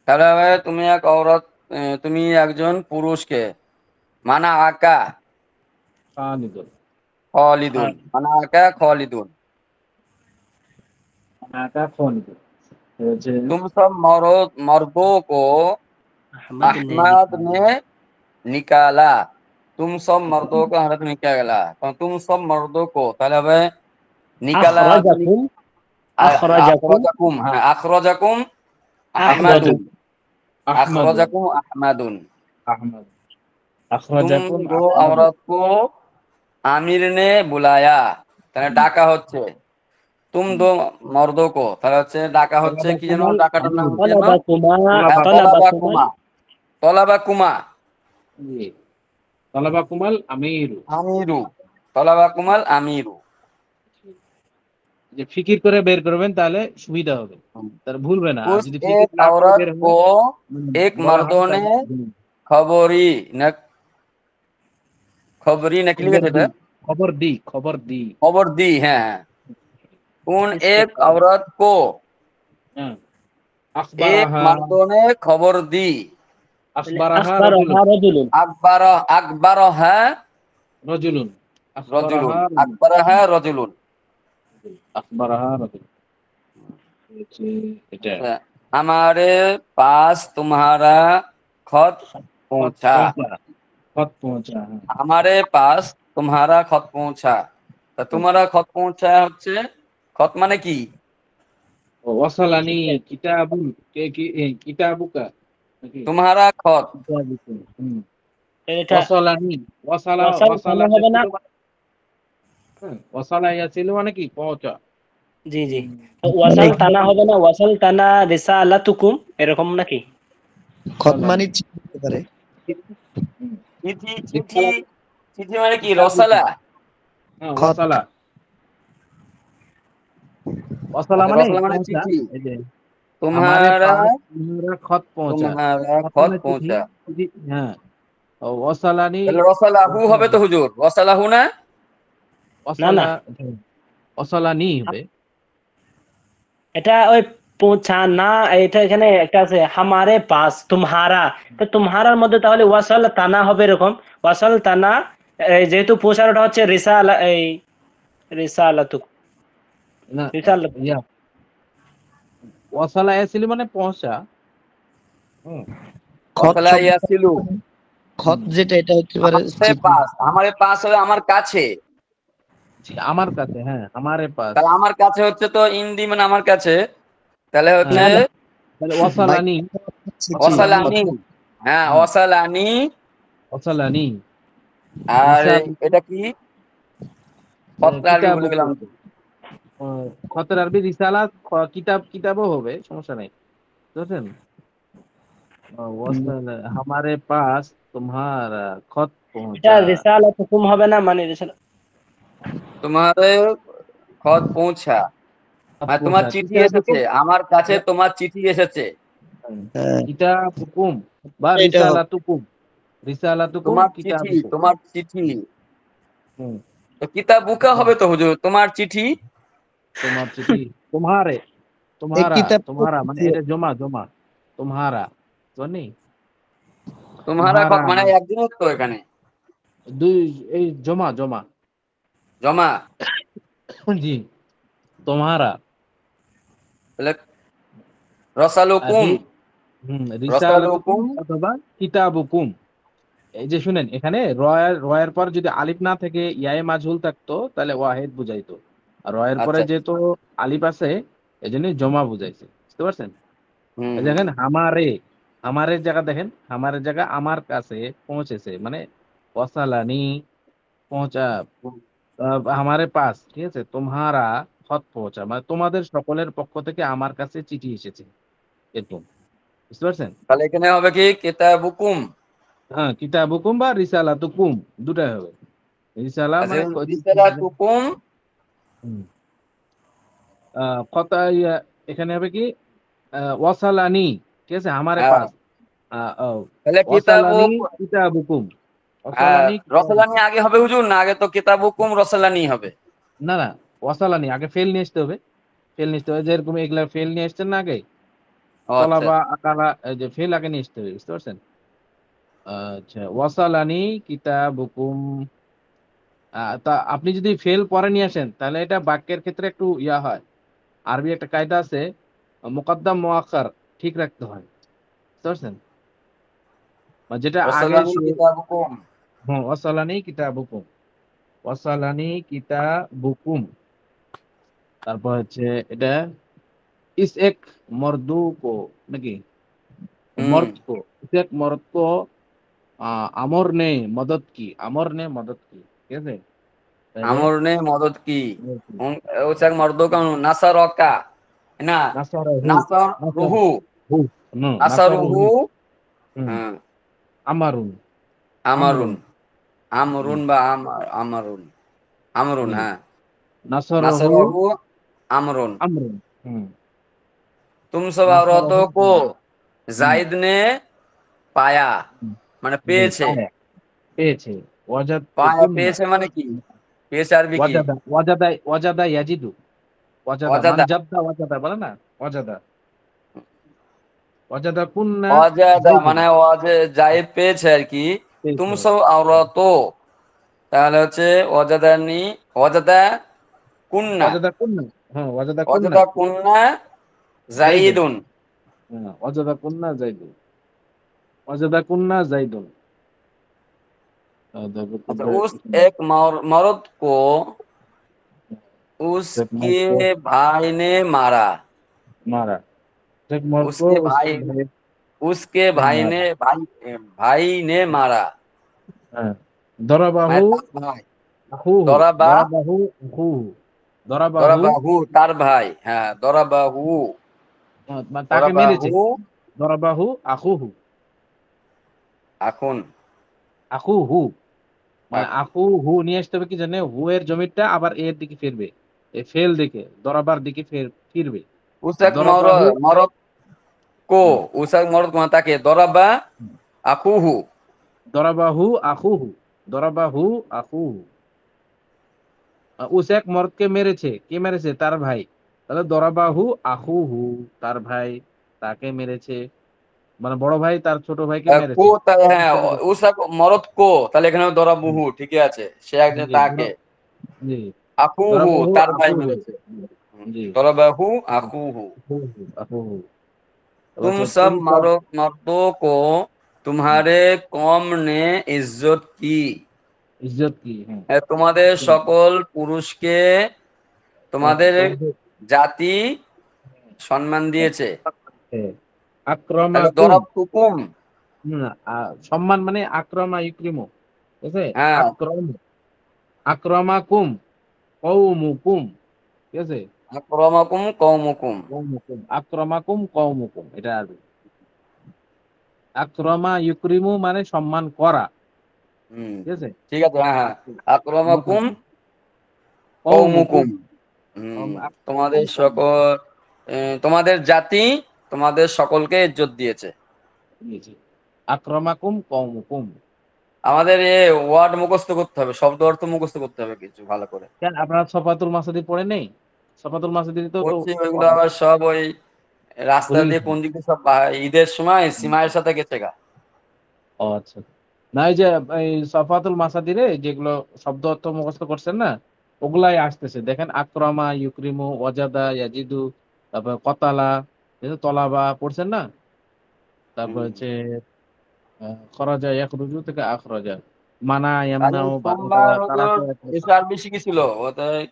তাহলে হবে তুমি এক ঔরত, তুমি একজন পুরুষকে, মানা আকা খালিদুন, খালিদুন, মানা আকা খালিদুন। মানে আকা খালিদুন হচ্ছে, तुम सब मर्दों को আহমদ নে अहमद ने निकाला। तुम सब मर्दों को हरत निकाला, तो तुम सब मर्दों को, তাহলে হবে নিকালা, আখরাজাকুম, আখরাজাকুম আখরাজাকুম, হ্যাঁ, আখরাজাকুম আহমাদু। আহমাদুন, আহমদ, আখরাজাকুম আহমাদুন। अहमद तुम अखरजाकुम दो अहमद औरत को आमिर ने बुलाया, তাহলে ডাকা হচ্ছে। তুম দো মর্দো কো, তাহলে হচ্ছে ডাকা হচ্ছে কি যেন, তলাবাকুমাল ডাকাটার নাম আমির কি যেন? তলাবাকুমা তলাবাকুমাল তলাবাকুমা, তলাবাকুমা জি তলাবাকুমাল আমিরু আমিরু, তলাবাকুমাল আমিরু। যে ফিকির করে বের করবেন তাহলে সুবিধা হবে, তার ভুলবে না। আর उस যদি ফিকির एक না করে औरत বের को হয় एक বলা হয় मर्दों ने তাহলে खबरी न खबरी নাকি খবর লিখেছে দি এটা? খবর দি खबर दी, হ্যাঁ। उन एक औरत को হ্যাঁ एक আখবারাহা मर्दों ने खबर दी। আখবারাহা আখবারহা রাজুলুন। अकबर अकबर है রজুলুন रजुलुन, আখবারাহা अकबर है रजुलुन। আখবারাহা রজুলুন হচ্ছে এটা अच्छा, हमारे पास तुम्हारा खत খত पहुंचा। পৌঁছা খত পৌঁছা হ্যাঁ हमारे पास तुम्हारा खत पहुंचा। তা তোমারা খত পৌঁছা হচ্ছে, খত মানে কি? ওয়াসালানি কিতাবুন কে কি কিতাবুকা নাকি তোমারা খত, কিতাবুকুম এটা ওয়াসালানি ওয়াসালা ওয়াসাল ওয়াসালা থানা হবে না? ইয়াসিলু মানে ওয়াসালা ইয়াসিলু মানে কি পৌঁছা জি জি। তো ওয়াসাল তানা হবে না? ওয়াসাল তানা রিসালাতুকুম, এরকম নাকি? খত ওয়াসালানি মানে চিঠি হতে পারে। চিঠি চিঠি রিসালাত চিঠি মানে কি? কিতাবুকুম রসালা। হ্যাঁ খত ওয়াসালা ওয়াসালা আচ্ছা, মানে রসালা মানে পৌঁছা চিঠি। এই যে हमारे तुम्हारा पास तुम्हारा खत पहुंचा तुम्हारा खत खत মানে চিঠি पहुंचा। চিঠি হ্যাঁ ওয়াসালানি তাহলে রসালাহু হবে তো হুজুর, রসালাহু না? না না, ওয়াসালা ওয়াসালানি হবে এটা ওই পৌঁছানা, এটা এখানে একটা আছে হামারে পাস তুমহারা। তো তুমহারার মধ্যে তাহলে ওয়াসাল তানা হবে এরকম। ওয়াসাল তানা, যেহেতু পৌঁছানোটা হচ্ছে রিসালা, এই রিসালাতুক না রিসালাতুক। ইয়া ওয়াসালা ইয়াসিলু মানে পৌঁছা হুম খত রসালা শব্দ ইয়াসিলু, খত যেটা এটা হতে পারে আমারে চিঠি। পাস, আমারে পাস হবে আমার কাছে। জি, আমার কাছে হ্যাঁ हमारे पास তাহলে আমার কাছে হচ্ছে তো ইন্দি মানে আমার কাছে, তাহলে হচ্ছে না না, তাহলে মাই ওয়াসালানি চিঠি ওয়াসালানি। খত হ্যাঁ, হুম, ওয়াসালানি। ওয়াসালানি আর রিসাল এটা কি? খতটা আরবি ভুলে গেলাম। কিতাবুকুম খতের আরবি রিসালা কিতাব কিতাবও হবে সমস্যা নাই বুঝছেন ওয়াসালা हमारे पास तुम्हारा खत এটা पहुंचा রিসালাতুকুম হবে না? মানে তোমারে খত পৌঁছা, खत মানে তোমার पहुंचा চিঠি এসেছে, কিতাবুকুম আমার কাছে তোমার চিঠি এসেছে। হ্যাঁ, কিতাবুকুম বা এটা হবে। রিসালাতুকুম তোমার চিঠি, কিতাবুকুম তোমার চিঠি। হুম তো কিতাবুকা হবে তো হুজুর, তোমার চিঠি। তোমার চিঠি तुम्हारे এই तुम्हारा কিতাব तुम्हारा মানে এটা জমা জমা तुम्हारा জানি তোমারা तुम्हारा খত মানে একদিনের তো এখানে দুই এই জমা জমা জমা। জি तुम्हारा তাহলে আর রসালুকুম, রিসালাতুকুম রসালুকুম। অথবা কিতাবুকুম এই যে শুনেন এখানে রয়ের রয়ের পর যদি আলিফ না থেকে ইয়ায়ে মাজহুল থাকতো তাহলে ওয়াহিদ বুঝাইতো, আর রয়ের পরে আচ্ছা, যেহেতু আলিফ আছে এই জন্য জমা বুঝাইছে বুঝতে পারছেন। হুম এই হুম। দেখেন হামারের জায়গা দেখেন হামারের জায়গা আমার কাছে পৌঁছেছে মানে ওয়াসালানি পৌঁছা হামারে পাস ঠিক আছে তোমারা খত পৌঁছা মানে তোমাদের সকলের পক্ষ থেকে আমার কাছে চিঠি এসেছে এরকম বুঝতে পারছেন। তাহলে এখানে হবে কি কিতাবুকুম। হ্যাঁ কিতাবুকুম বা রিসালাতুকুম দুটাই হবে। রিসালা আচ্ছা, মানে রিসালাতুকুম। হুম। কথা এখানে হবে কি ওয়াসালানি ঠিক আছে আমারে হ্যাঁ, পাস তাহলে কিতাবু, ওয়াসালানি কিতাবুকুম ওয়াসালানি রসালানি কিতাবুকুম আগে হবে হুজুর, না আগে তো কিতাবুকুম রসালানি হবে? না না ওয়াসালানি আগে ফেল নিয়ে আসতে হবে, ফেল নিয়ে আসতে হবে যেরকম এগুলা ফেল নিয়ে আসছেন না আগে ও আচ্ছা, তলাবা আকালা এই যে ফেল আগে নিয়ে আসতে হবে বুঝতে পারছেন। আচ্ছা ওয়াসালানি কিতাবুকুম তা আপনি যদি ফেল পরে নিয়ে আসেন তাহলে এটা বাক্যের ক্ষেত্রে একটু ইয়া হয়। আরবি একটা কায়দা আছে মুকদ্দাম মুআক্খার ঠিক রাখতে হয় বুঝতে পারছেন, মানে যেটা আগে রসালানি কিতাবুকুম। ওয়াসালানি কিতাবুকুম ওয়াসালানি কিতাবুকুম তারপর হচ্ছে এটা ইস এক মর্দু কো নাকি হুম, মর্দ কো ইস এক মর্দ কো আমর নে মদত কি, আমর নে মদত কি, ঠিক আছে? তাহলে আমর ने मदद की उसे मर्दों का नसर का है ना নাসারাহু, नसर নাসার रुहु হু, নো नसर নাসারুহু, रुहु হুম, हाँ, আমারুন, আমরুন আমরুন, হুম, আমরুন বা আমরুন আমরুন জি, हाँ নাসারহু, नसर रुहु আমরুন আমরুন, হুম, तुम सब নাসারহু, औरतों को হুম, जायद ने पाया হুম, মানে জি, পেয়েছে পায়া, পেয়েছে, ওয়াজাদ পায়া কুন্না, পেয়েছে মানে কি পেয়েছে আরবি কি ওয়াজাদা, ওয়াজাদা, ওয়াজাদা ইয়াজিদু, ওয়াজাদা মানে অজাদা জাদ্দা, ওয়াজাদা বলে না, ওয়াজাদা, ওয়াজাদা কুন্না অজাদা জাইদুন, মানে অজে জায়েদ পেয়েছে আর কি তুম পেয়েছে, সব আওরাতো তাহলে হচ্ছে অজাদানি অজাদা কুন্না ওয়াজাদা কুন্না, হ্যাঁ, ওয়াজাদা কুন্না অজাদা কুন্না জাইদুন, জাইদুন হ্যাঁ, ওয়াজাদা কুন্না জাইদুন, ওয়াজাদা কুন্না জাইদুন, তারপর अच्छा তারপরে उस एक मर्द को শেখ মার্কো उसके भाई ने मारा মারা, শেখ মার্কো उसके উসকে भाई ভাই उसके কে भाई মারা, ने भाई ने मारा হ্যাঁ, দরাবাহু মানে তার ভাই আখুহু, দরাবা দরাবাহু আখুহু, দরাবাহু, দরাবাহু তার ভাই হ্যাঁ দরাবাহু মানে তাকে মেরেছে, দরাবাহু দরাবাহু আখুহু, এখন আখুহু, মানে এখন আখু হু নিয়ে আসতে হবে কি জানে, হু এর জমিটা আবার এর দিকে ফিরবে, এ ফেল দিকে দরাবার দিকে ফিরবে, उस एक দরাবাহু, मर्द को হুম, उस एक मर्द को ताके दराबा হুম, আকুহু দরাবাহু আখুহু, দরাবাহু আখুহু, উস এক মর্দকে মেরেছে, কে মেরেছে, তার ভাই, তাহলে দরাবাহু আখুহু, তার ভাই তাকে মেরেছে, মানে বড় ভাই তার ছোট ভাইকে কো মেরেছে, হ্যাঁ উস এক মরদ কো তাহলে এখানে দরাবুহু ঠিকই আছে সে একজন জি তাকে জি, আকুহু দরাবাহু তার ভাই আখুহু, মেরেছে জি, দরাবাহু আকুহু আখুহু, আখুহু, তারপর तुम হচ্ছে सब তুম সব, मर्दों को तुम्हारे कौम ने इज्जत की ইজ্জত কি, হ্যাঁ, তোমাদের সকল পুরুষকে তোমাদের তোমাদের জাতি সম্মান দিয়েছে তাহলে আক্রমাকুম, দরব হুকুম সম্মান মানে আক্রমা ইউক্রিমু, ঠিক আছে, হ্যাঁ আক্রম, আক্রমাকুম কওমুকুম, ঠিক আছে, আক্রমাকুম কওমুকুম কওমুকুম, আক্রমাকুম কওমুকুম, এটা আরবি, আক্রমা ইউক্রিমু মানে সম্মান করা, হুম ঠিক আছে, ঠিক আছে হ্যাঁ হ্যাঁ আক্রমাকুম কওমুকুম, কওমুকুম তোমাদের সকল তোমাদের জাতি তোমাদের সকলকে ইজ্জত দিয়েছে আক্রমাকুম কওমুকুম, আমাদের এ ওয়ার্ড মুখস্থ করতে হবে শব্দ অর্থ মুখস্থ করতে হবে কিছু ভালো করে কেন আপনারা সফাতুল মাসাদি পড়ে নেই? সফাতুল মাসাদি তো পড়ছি ওইগুলো আবার সব ওই রাস্তা ভুলে দিয়ে গেছেন। কোন দিকে সব ঈদের সময় সীমায়ের সাথে গেছে গা ও আচ্ছা, না এই যে এই সফাতুল মাসাদিরে যেগুলো শব্দ অর্থ মুখস্থ করছেন না, ওগুলাই আসতেছে দেখেন, আক্রমা ইউক্রিমু ওয়াজাদা ইয়াজিদু, তারপর কতালা, এই যে তলাবা পড়ছেন না, তারপর হুম। হচ্ছে খরাজা ইয়াখরুজু থেকে আখরাজা, মানা কাজী ইয়ামনাউ বারাদা সোমবার হলো তারাকা এসে আর বেশি কি ছিল ওটাই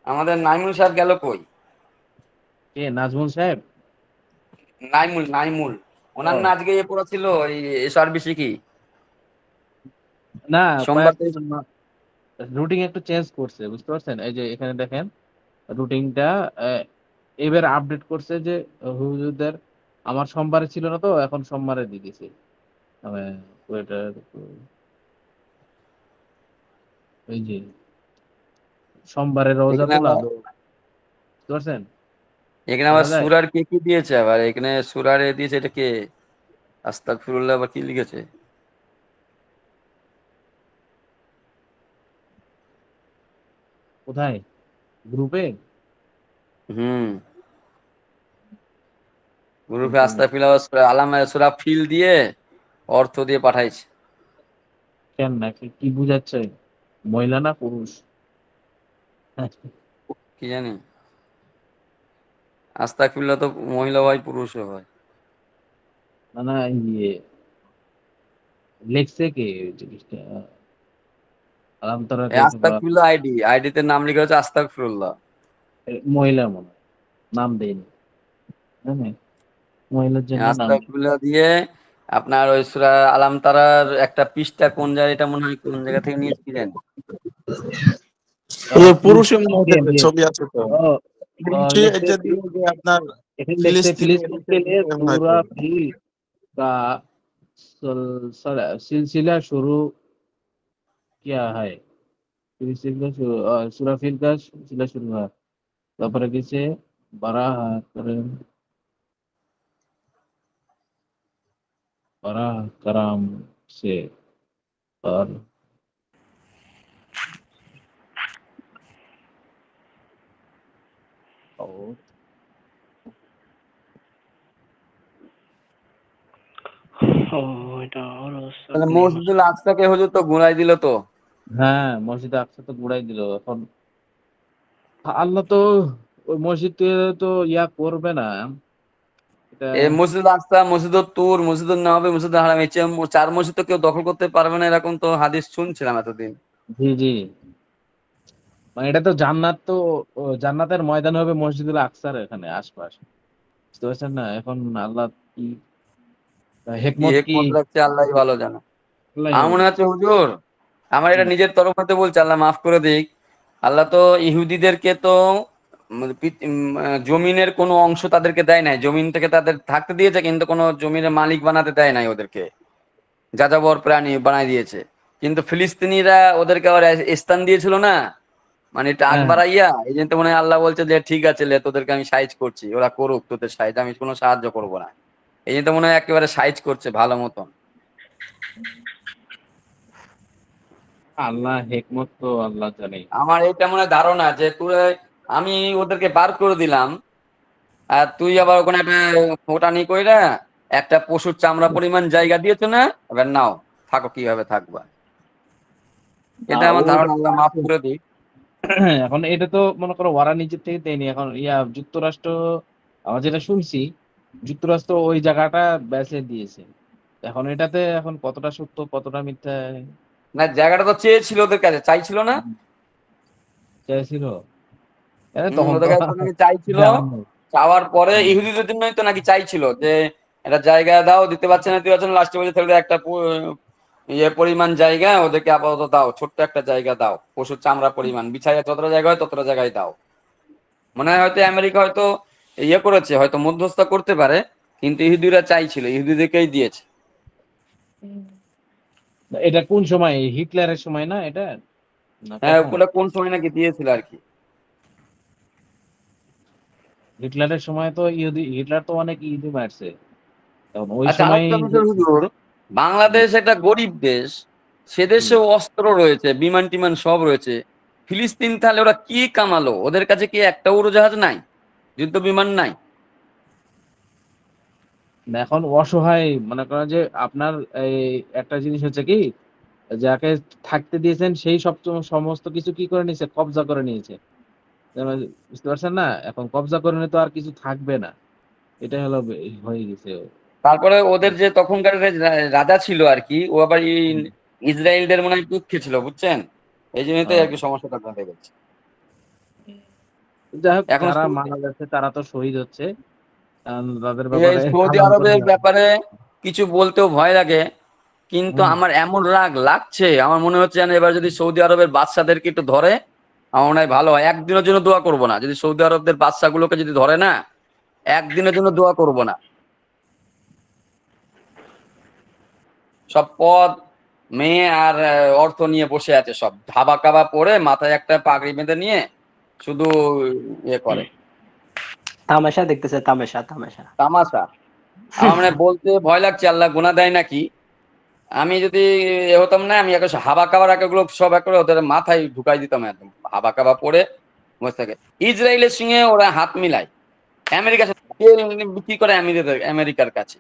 আমাদের নাইমুল সাহেব গেল কই কে নাজমুল সাহেব? নাইমুল নাইমুল ওনার না ও, আজকে পড়া ছিল এই এসো আর বেশি কি না সোমবার কয়েকদিন রুটিন একটু চেঞ্জ করছে, বুঝতে পারছেন, এই যে এখানে দেখেন রুটিনটা এবার আপডেট করছে যে হুজুরদের, আমার সোমবারে ছিল না তো এখন সোমবারে দিয়ে দিছে, ওইটা এই যে সোমবারে এখানে রওজাতুল আবার আদম, বুঝতে পারছেন, এখানে আবার দেখা যায়, সুরার কে কি দিয়েছে আবার এখানে সুরার এ দিয়েছে এটা কে আস্তাগফিরুল্লাহ আবার কি লিখেছে কোথায় গ্রুপে? হুম গ্রুপে আস্তাগফিরুল্লাহ আলামা সূরা ফিল দিয়ে অর্থ দিয়ে পাঠাইছে কেন নাকি কি বুঝাচ্ছে, মহিলা না পুরুষ? কি জানি আস্তাগফিরুল্লাহ তো মহিলা হয় পুরুষও হয় না না, ইয়ে লেখছে কে ওই জিনিসটা, আলাম তারা এই কাইফা, আস্তাগফিরুল্লাহ আইডিতে নাম লিখা হচ্ছে আস্তাগফিরুল্লাহ মহিলা মনে হয়, নাম দেয়নি, জানেন? মহিলার জন্য নাম আস্তাগফিরুল্লাহ দিয়ে আপনার ওই সূরা আলাম তারার একটা পৃষ্ঠা কোন জায়গায়, এটা মনে হয় কোন জায়গা থেকে নিয়েছিলেন? এই যে প্লিজ পুরুষের মধ্যে দিয়ে ছবি আছে তো। ও ও পুরুষে লিখছে এটা দিয়ে যে আপনার এখানে লিখছে ফিলিস্তিনি फिलिस्तीन के लिए सूरा फील का सिलसिला शुरू किया है। फिलिस्तीन का सूरा फील का सिलसिला शुरू है। তারপরে কিছু বারাহ করেন বারাহ কারাম সে और और ও এটা আরো তাহলে সামনে মসজিদুল আকসাকে হুজুর তো গুড়াই দিল তো। হ্যাঁ মসজিদ আকসা তো গুড়াই দিল। এখন আল্লাহ তো ওই মসজিদে তো ইয়া করবে না এটা। এই মসজিদুল আকসা, মসজিদুল তুর, মসজিদুল নববী, মসজিদুল হারাম, এই চার মসজিদ তো কেউ দখল করতে পারবে না, এরকম তো হাদিস শুনছিলাম এতদিন। জি জি, মানে এটা তো জান্নাত তো জান্নাতের ময়দান হবে মসজিদুল আকসার এখানে আশপাশ, বুঝতে পারছেন না? এখন আল্লাহ কি কি হেকমত কি হিকমত রাখছে আল্লাহই ভালো জানে। আল্লাহই আমার ভালো। মনে হচ্ছে হুজুর, আমার এটা নিজের তরফ হতে বলছে, আল্লাহ মাফ করে দিক। আল্লাহ তো ইহুদিদেরকে তো জমিনের কোনো অংশ তাদেরকে দেয় নাই, জমিন থেকে তাদের থাকতে দিয়েছে, কিন্তু কোনো জমির মালিক বানাতে দেয় নাই ওদেরকে, যাযাবর প্রাণী বানাই দিয়েছে। কিন্তু ফিলিস্তিনিরা ওদেরকে আবার স্থান দিয়েছিল না, মানে এটা আগ হ্যাঁ বাড়াইয়া, এই জন্য তো মনে হয় আল্লাহ বলছে যে ঠিক আছে লে, তোদেরকে আমি সাইজ করছি, ওরা করুক তোদের সাইজ, আমি কোনো সাহায্য করবো না। এই জন্য তো মনে হয় একেবারে সাইজ করছে ভালো মতন। আল্লাহ হেকমত তো আল্লাহ জানে। আমার এটা মনে হয় ধারণা যে তুই, আমি ওদেরকে বার করে দিলাম, আর তুই আবার ওখানে একটা ফোটানি কইরা একটা পশুর চামড়া পরিমাণ জায়গা দিয়েছো না, এবার নাও থাকো, কিভাবে থাকবা। না এটা আমার ওটা ধারণা, আল্লাহ মাফ করে দিই। এখন এটা তো মনে করো ওরা নিজের থেকে দেয়নি। এখন ইয়া যুক্তরাষ্ট্র, আমার যেটা শুনছি যুক্তরাষ্ট্র ওই জায়গাটা বেচে দিয়েছে। এখন এটাতে এখন কতটা সত্য কতটা মিথ্যা না, জায়গাটা তো চেয়েছিল ওদের কাছে, চাইছিল না। চাইছিল, তখন ওদের তো কাছে তো নাকি চাইছিল। জানেন না। চাওয়ার পরে ইহুদিদের জন্যই তো নাকি চাইছিল যে একটা জায়গা দাও, দিতে পারছে না, দিতে পারছে না, লাস্টে বলছে তাহলে একটা ইয়ে পরিমাণ জায়গা ওদেরকে আপাতত দাও, ছোট্ট একটা জায়গা দাও, পশুর চামড়া পরিমাণ বিছাইয়া যতটা জায়গা হয় ততটা জায়গায় দাও। মনে হয় হয়তো আমেরিকা হয়তো ইয়ে করেছে, হয়তো মধ্যস্থতা করতে পারে, কিন্তু ইহুদিরা চাইছিল, ইহুদিদেরকেই দিয়েছে। এটা কোন সময়, হিটলারের সময় না এটা, না হ্যাঁ, কখন? ওগুলো কোন সময় নাকি দিয়েছিল আর কি। হিটলারের সময় তো ইহুদি, হিটলার তো অনেক ইহুদি মারছে, তখন ওই আচ্ছা, সময় আরেকটা বিষয় হুজুর, বাংলাদেশ একটা গরিব দেশ, সে দেশেও অস্ত্র রয়েছে, বিমান টিমান সব রয়েছে। ফিলিস্তিন তাহলে ওরা কি কামালো? ওদের কাছে কি একটা উড়োজাহাজ নাই, যুদ্ধ বিমান নাই? এখন অসহায় মনে করেন যে আপনার এই একটা জিনিস হচ্ছে কি, যাকে থাকতে দিয়েছেন সেই সব সমস্ত কিছু কি করে নিয়েছে, কবজা করে নিয়েছে। যেমন বুঝতে পারছেন না, এখন কবজা করে নিলে তো আর কিছু থাকবে না, এটা হলো হয়ে গেছে। তারপরে ওদের যে তখনকার যে রাজা ছিল আর কি, ও আবার ইসরায়েলদের মনে হয় পক্ষে ছিল, বুঝছেন? এই জন্যই তো আর কি সমস্যাটা ঘটে গেছে। যাই হোক, এখন যারা মারা যাচ্ছে তারা তো শহীদ হচ্ছে, তাদের এই ব্যাপারে সৌদি সালাম করে আরবের যাবে। ব্যাপারে কিছু বলতেও ভয় লাগে, কিন্তু আমার এমন রাগ লাগছে, আমার মনে হচ্ছে যেন এবার যদি সৌদি আরবের বাদশাদেরকে একটু ধরে, আমার মনে হয় ভালো হয়। একদিনের জন্য দোয়া করবো না, যদি সৌদি আরবদের বাদশাগুলোকে যদি ধরে না, একদিনের জন্য দোয়া করবো না। সব পদ, মেয়ে আর অর্থ নিয়ে বসে আছে, সব ধাবা কাবা পরে মাথায় একটা পাগড়ি বেঁধে নিয়ে শুধু ইয়ে করে, তামাশা দেখতেছে, তামাশা তামাশা। তামাশা। আমার মানে বলতে ভয় লাগছে, আল্লাহ গুনাহ দেয় নাকি। আমি যদি এ হতাম না, আমি এখন হাবা কাবার এগুলো সব করে ওদের মাথায় ঢুকাই দিতাম একদম, হাবা কাবা পরে বসে থাকে। ইসরায়েলের সঙ্গে ওরা হাত মিলায়, আমেরিকার সাথে কে বিক্রি করে, আমেরিকার কাছে।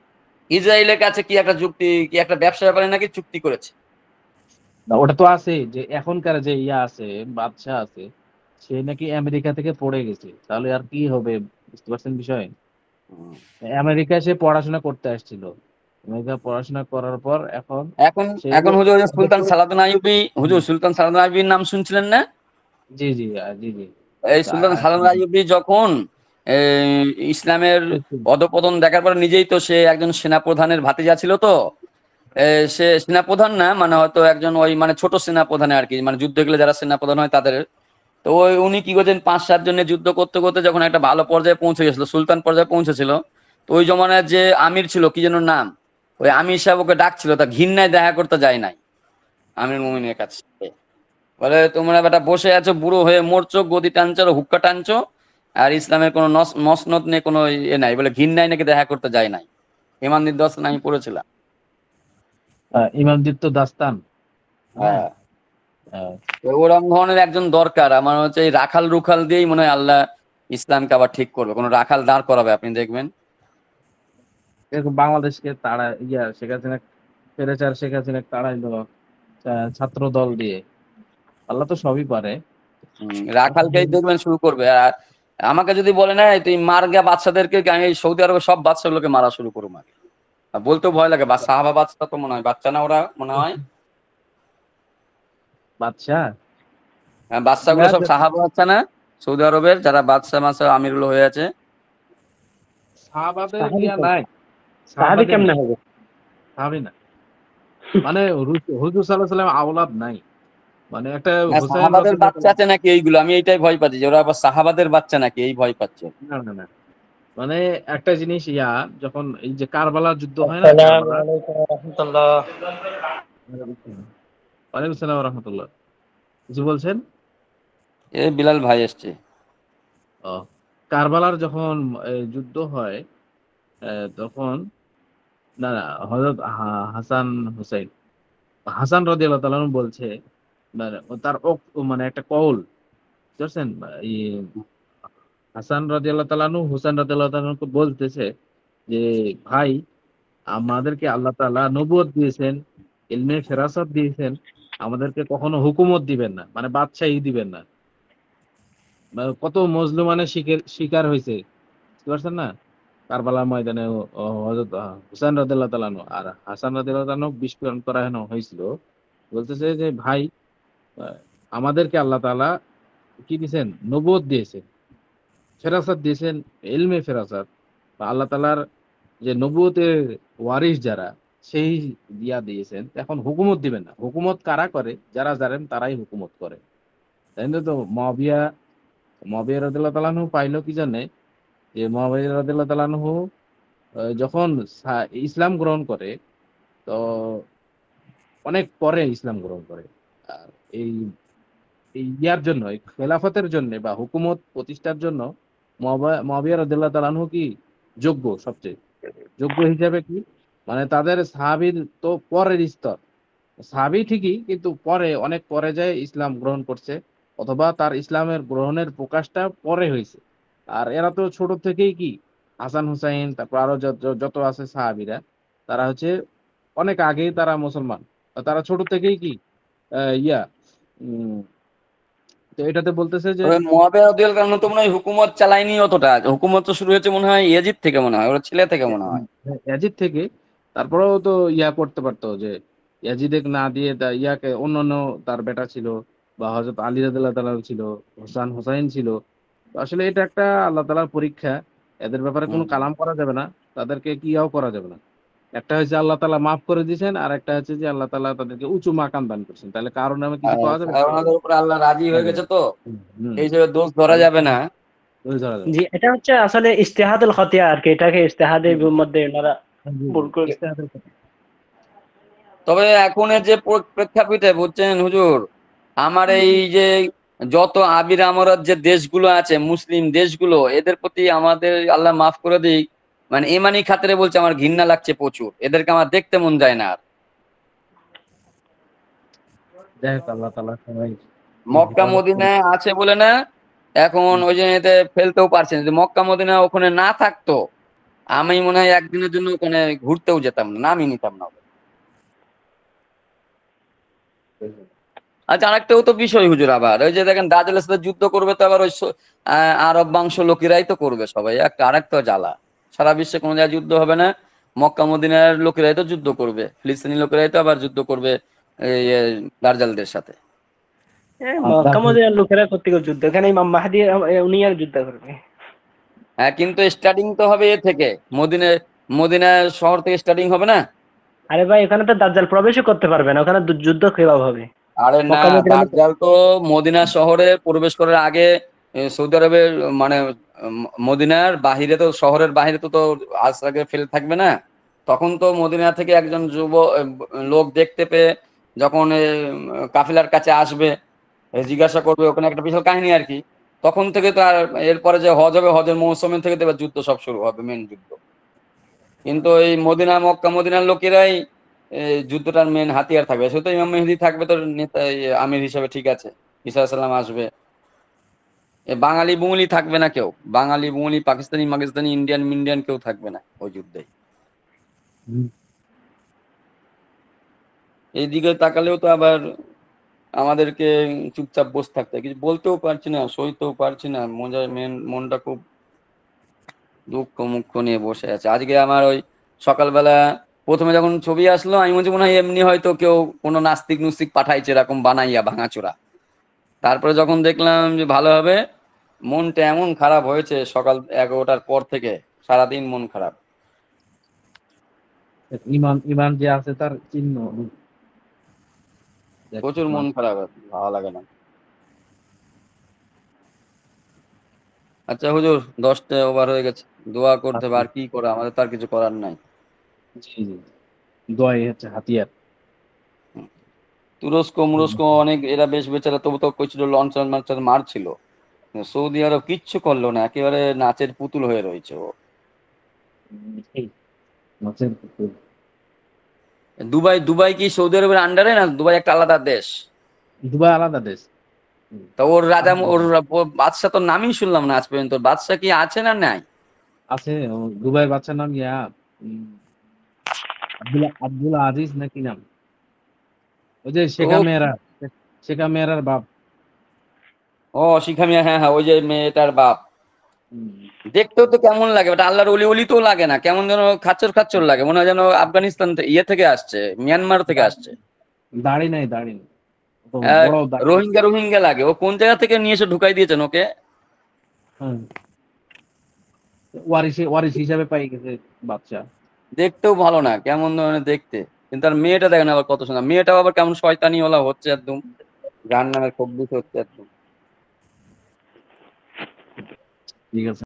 ইসরায়েলের কাছে কি একটা যুক্তি, কি একটা ব্যবসা ব্যাপারে নাকি চুক্তি করেছে। না, ওটা তো আছে যে এখনকার যে ইয়া আছে, বাদশা আছে, সে নাকি আমেরিকা থেকে পড়ে গেছে, তাহলে আর কি হবে, বুঝতে পারছেন বিষয়? হুম। আমেরিকা সে পড়াশোনা করতে আসছিল, আমেরিকা পড়াশোনা করার পর এখন এখন সে এখন হুজুর সুলতান সালাউদ্দিন আইয়ুবী, হুজুর সুলতান সালাউদ্দিন আইয়ুবীর নাম শুনছিলেন না? জি জি জি জি। এই সুলতান সালাউদ্দিন আইয়ুবী যখন ইসলামের অধপতন দেখার পর নিজেই তো সে একজন সেনাপ্রধানের ভাতিজা ছিল তো, সে সেনাপ্রধান না মানে হয়তো একজন ওই মানে ছোট সেনাপ্রধানে আর কি, মানে যুদ্ধ গেলে যারা সেনাপ্রধান হয় তাদের। তো ওই উনি কি করছেন 5-7 জনে যুদ্ধ করতে করতে যখন একটা ভালো পর্যায়ে পৌঁছে গেছিল, সুলতান পর্যায়ে পৌঁছেছিল, তো ওই জমানায় যে আমির ছিল কি যেন নাম, ওই আমির সাহেব ওকে ডাকছিল, তা ঘৃণায় দেখা করতে যায় নাই আমির মুমিনের কাছে। বলে তোমরা বেটা বসে আছো বুড়ো হয়ে মরছো, গদি টানছো আর হুক্কা টানছো, আর ইসলামের কোনো মসনদ নেই, কোনো ইয়ে নাই, বলে ঘৃণায় নাকি দেখা করতে যায় নাই। ইমান নির্দর্শন আমি পড়েছিলাম। ইমামদিত্য দাস্তান। হ্যাঁ, আহ, তো ওরকম ধরনের একজন দরকার আমার হচ্ছে, এই রাখাল রুখাল দিয়েই মনে হয় আল্লাহ ইসলামকে আবার ঠিক করবে, কোনো রাখাল দাঁড় করাবে আপনি দেখবেন। এরকম বাংলাদেশকে তাড়া শেখ হাসিনা ফেরেচার শেখ হাসিনা তাড়াইলো ছাত্র দল দিয়ে। আল্লাহ তো সবই পারে। রাখালকেই দেখবেন শুরু করবে। আর আমাকে যদি বলে না তুই মার গা বাচ্চাদেরকে, আমি এই সৌদি আরবে সব বাচ্চাগুলোকে মারা শুরু করবো। আর বলতেও ভয় লাগে, বা সাহাবা বাচ্চা তো মনে হয় বাচ্চা না ওরা, মনে হয় বাদশা বাচ্চাগুলো সব সাহাবা বাচ্চা না, সৌদি আরবের যারা বাচ্চা মাচ্চা আমিরগুলো হয়ে আছে। সাহাবাদের সাহাবী ইয়া কেমনে- নাই, সাহাবী সাহাবাদের কেমনে নাই, হবে? সাহাবী না। মানে হুজুর সাল্লাল্লাহু আলাইহি ওয়াসাল্লাম আওলাদ নাই, মানে একটা না, হোসেন সাহাবাদের রাদিয়াল্লাহু বাচ্চা তাআলা। আছে নাকি এইগুলো, আমি এইটাই ভয় পাচ্ছি যে ওরা আবার সাহাবাদের বাচ্চা নাকি, এই ভয় পাচ্ছে। না না না, মানে একটা জিনিস যখন এই যে কারবালার যুদ্ধ হয় না, আসসালামু কারবালা। আলাইকুম ওয়া রাহমাতুল্লাহ। ওয়ালাইকুম আসসালাম ওয়া রাহমাতুল্লাহ। কিছু বলছেন? এ বিলাল ভাই এসছে। ও, কারবালার যখন যুদ্ধ হয়, তখন না না, হযরত হাসান হুসাইন, হাসান রাদিয়াল্লাহু তাআলা আনহু বলছে, মানে তার মানে একটা কওল বুঝছেন, এই হাসান রাদিয়াল্লাহু তাআলা আনহু হুসাইন রাদিয়াল্লাহু তাআলা আনহুকে বলতেছে যে ভাই, আমাদেরকে আল্লাহ তাআলা নবুয়ত দিয়েছেন, ইলমে ফেরাসত দিয়েছেন, আমাদেরকে কখনো হুকুমত দিবেন না, মানে বাদশাহী দিবেন না। মানে কত মজলুমানের শিকার হয়েছে, বুঝতে পারছেন না? কারবালার ময়দানে হযরত হুসাইন রাদিয়াল্লাহু তাআলা আনহু আর হাসান রাদিয়াল্লাহু তাআলা আনহু বিস্ফোরণ করানো হয়েছিল। বলতেছে যে ভাই, আহ, আমাদেরকে আল্লাহ তাআলা কি দিয়েছেন? নবুয়ত দিয়েছেন, ফেরাসত দিয়েছেন, ইলমে ফেরাসত, বা আল্লাহ তাআলার যে নবুয়তের ওয়ারিস যারা, সেই দিয়েছেন। এখন হুকুমত দিবেন না। হুকুমত কারা করে? যারা জানেন তারাই হুকুমত করে, তাই না? তো মুয়াবিয়া রাদিয়াল্লাহু তাআলা আনহু পাইলো কি জানে, যে মুয়াবিয়া রাদিয়াল্লাহু তাআলা আনহু যখন ইসলাম গ্রহণ করে, তো অনেক পরে ইসলাম গ্রহণ করে। আর এই এই জন্য, এই খেলাফতের জন্য বা হুকুমত প্রতিষ্ঠার জন্য মুয়াবিয়া রাদিয়াল্লাহু তাআলা আনহু কি যোগ্য, সবচেয়ে যোগ্য হিসাবে কি, মানে তাদের সাহাবীর তো পরের স্তর, সাহাবী ঠিকই কিন্তু পরে, অনেক পরে যায় ইসলাম গ্রহণ করছে, অথবা তার ইসলামের গ্রহণের প্রকাশটা পরে হয়েছে। আর এরা তো ছোট থেকেই কি, হাসান হুসাইন, তারপর আরো যত যত আছে সাহাবীরা, তারা হচ্ছে অনেক আগেই তারা মুসলমান। তারা ছোট থেকেই কি আহ, ইয়া উম, তো এটাতে বলতেছে যে তবে মুয়াবিয়া রাদিয়াল্লাহু আনহু তো মনে হয় হুকুমত চালায়নি অতটা, হুকুমত তো শুরু হয়েছে মনে হয় ইয়াজিদ থেকে, মনে হয় ওর ছেলে থেকে মনে হয়। ইয়াজিদ থেকে। তারপরেও তো করতে পারতো যে ইয়াজিদে না দিয়ে ইয়াকে অন্যান্য তার বেটা ছিল, বা হযরত আলী রাদিয়াল্লাহু তাআলা ছিল, হোসাইন ছিল। তো আসলে এটা একটা আল্লাহ তাআলার পরীক্ষা। এদের ব্যাপারে কোনো হুম। কালাম করা যাবে না, তাদেরকে করা যাবে না। একটা হচ্ছে আল্লাহ তাআলা মাফ করে দিয়েছেন, আর একটা হচ্ছে যে আল্লাহ তাআলা তাদেরকে উঁচু মাকাম দান করছেন। তাহলে কারো নামে কিছু পাওয়া যাবে? ওনাদের উপরে আল্লাহ রাজি হয়ে গেছে তো, হুম, এই হিসেবে দোষ ধরা যাবে না। ওই ধরা যাবে জি, এটা হচ্ছে আসলে ইজতিহাদুল খতিয়া আর কি, এটাকে ইজতিহাদের মধ্যে ওনারা না। জি, ভুল করে। ইজতিহাদের কথা। তবে এখন যে প্রেক্ষাপটে বুঝছেন হুজুর, আমার এই যে যত আবির আমরাত যে দেশগুলো আছে মুসলিম দেশগুলো, এদের প্রতি আমাদের আল্লাহ মাফ করে দিই, মানে ইমানি খাতিরে বলছে আমার ঘৃণা লাগছে প্রচুর, এদেরকে আমার দেখতে মন যায় না আর। যাই হোক, আল্লাহ তাআলা সবাই মক্কা হেফাজত করুন। মদিনায় আছে বলে না এখন ওই যে এতে ফেলতেও পারছেন, যদি মক্কা মদিনা ওখানে না থাকতো, আমি মনে হয় একদিনের জন্য ওখানে ঘুরতেও যেতাম না, নামই নিতাম না। আচ্ছা, আরেকটাও তো বিষয় হুজুর, আবার ওই যে দেখেন দাজ্জালের সাথে যুদ্ধ করবে তো আবার ওই আরব বংশ লোকেরাই তো করবে সবাই, একটা আরেকটা জ্বালা। সারা বিশ্বে কোনো জায়গায় যুদ্ধ হবে না, মক্কা মদিনার লোকেরাই তো যুদ্ধ করবে, ফিলিস্তিনি লোকেরাই তো আবার যুদ্ধ করবে এই দাজ্জালদের সাথে। মক্কা মদিনার লোকেরা করতে যুদ্ধ, এখানে ইমাম মাহদী উনি আর যুদ্ধ করবে। হ্যাঁ, কিন্তু স্টার্টিং তো হবে এ থেকে, মদিনা মদিনা শহর থেকে স্টার্টিং হবে না। আরে ভাই এখানে তো দাজ্জাল প্রবেশই করতে পারবে না, ওখানে যুদ্ধ কিভাবে হবে? আরে না, মক্কা মদিনায় তো- দাজ্জাল তো মদিনা শহরে প্রবেশ করার আগে সৌদি আরবের মানে মদিনার বাহিরে তো, শহরের বাহিরে তো তো আজ আগে ফেলে থাকবে না। তখন তো মদিনা থেকে একজন লোক দেখতে পেয়ে যখন কাফিলার কাছে আসবে, জিজ্ঞাসা করবে, ওখানে একটা বিশাল কাহিনী আর কি। তখন থেকে তো আর এরপরে যে হজ হবে, হজের মৌসুমে থেকে তো এবার যুদ্ধ সব শুরু হবে, মেন যুদ্ধ। কিন্তু এই মদিনা মক্কা মদিনার লোকেরাই এই যুদ্ধটার মেন হাতিয়ার থাকবে, শুধু ইমাম মেহেদী থাকবে তোর নেতা, আমির হিসাবে, ঠিক আছে, ঈসা সাল্লাম আসবে। এ বাঙালি বুঙালি থাকবে না কেউ, বাঙালি বুঙালি পাকিস্তানি পাকিস্তানি ইন্ডিয়ান মিন্ডিয়ান কেউ থাকবে না ওই যুদ্ধে। হুম। এইদিকে তাকালেও তো আবার আমাদেরকে চুপচাপ বসে থাকতে হয়, কিছু বলতেও পারছি না, সইতেও পারছি না, মনটা খুব দুঃখ মুখ্য নিয়ে বসে আছে। আজকে আমার ওই সকালবেলা প্রথমে যখন ছবি আসলো, আমি মনে হয় এমনি হয়তো কেউ কোনো নাস্তিক নুস্তিক পাঠাইছে এরকম বানাইয়া ভাঙাচোরা। তারপরে যখন দেখলাম যে ভালো হবে, মনটা এমন খারাপ হয়েছে সকাল 11টার পর থেকে, সারাদিন মন খারাপ, ইমান ইমান যে আছে তার চিহ্ন প্রচুর মন খারাপ, ভালো লাগে না। আচ্ছা হুজুর, 10টা ওভার হয়ে গেছে, দোয়া করতে হবে, আর কি করা, আমাদের তো আর কিছু করার নাই। জি জি, দোয়াই হচ্ছে হাতিয়ার। তুরস্ক মুরস্ক অনেক, এরা বেশ বেচারা, তবু তো কইছিল লঞ্চ মারছিল। সৌদি আরব কিচ্ছু করলো না, একেবারে নাচের পুতুল হয়ে রয়েছে ও। এই মাছের পুকুর। দুবাই দুবাই কি সৌদি আরবের আন্ডারে না? দুবাই একটা আলাদা দেশ। দুবাই আলাদা দেশ। তা ওর রাজা, আলাদা ওর দেশ। বাদশা তো নামই শুনলাম না আজ পর্যন্ত, বাদশা কি আছে না নাই? আছে দুবাই বাচ্চার নাম উম, আব্দুল্লাহ আব্দুল্লাহ আজিজ নাকি নাম, ওই যে শেখা ও মেয়েরা, শেখা মেয়েরার বাপ। ও শিখা মিয়া, হ্যাঁ হ্যাঁ, ওই যে মেয়েটার বাপ। হুম, দেখতেও তো কেমন লাগে ওটা, আল্লাহর অলি অলি তো লাগে না, কেমন যেন খাচ্চর খাচ্চর লাগে, মনে হয় যেন আফগানিস্তান ইয়ে থেকে আসছে, মিয়ানমার থেকে আসছে। দাড়ি নাই, দাড়ি নেই, তো আহ, বড় দাড়ি। রোহিঙ্গা রোহিঙ্গা লাগে। ও কোন জায়গা থেকে নিয়ে এসে ঢুকাই দিয়েছেন ওকে? হ্যাঁ, ওয়ারিশ ওয়ারিশ হিসাবে পাই গেছে বাচ্চা। দেখতেও ভালো না, কেমন ধরনের দেখতে। কিন্তু আর মেয়েটা দেখেন আবার কত সুন্দর, মেয়েটাও আবার কেমন শয়তানি ওলা হচ্ছে একদম, জাহান্নামের খব্বিস হচ্ছে একদম। ঠিক আছে।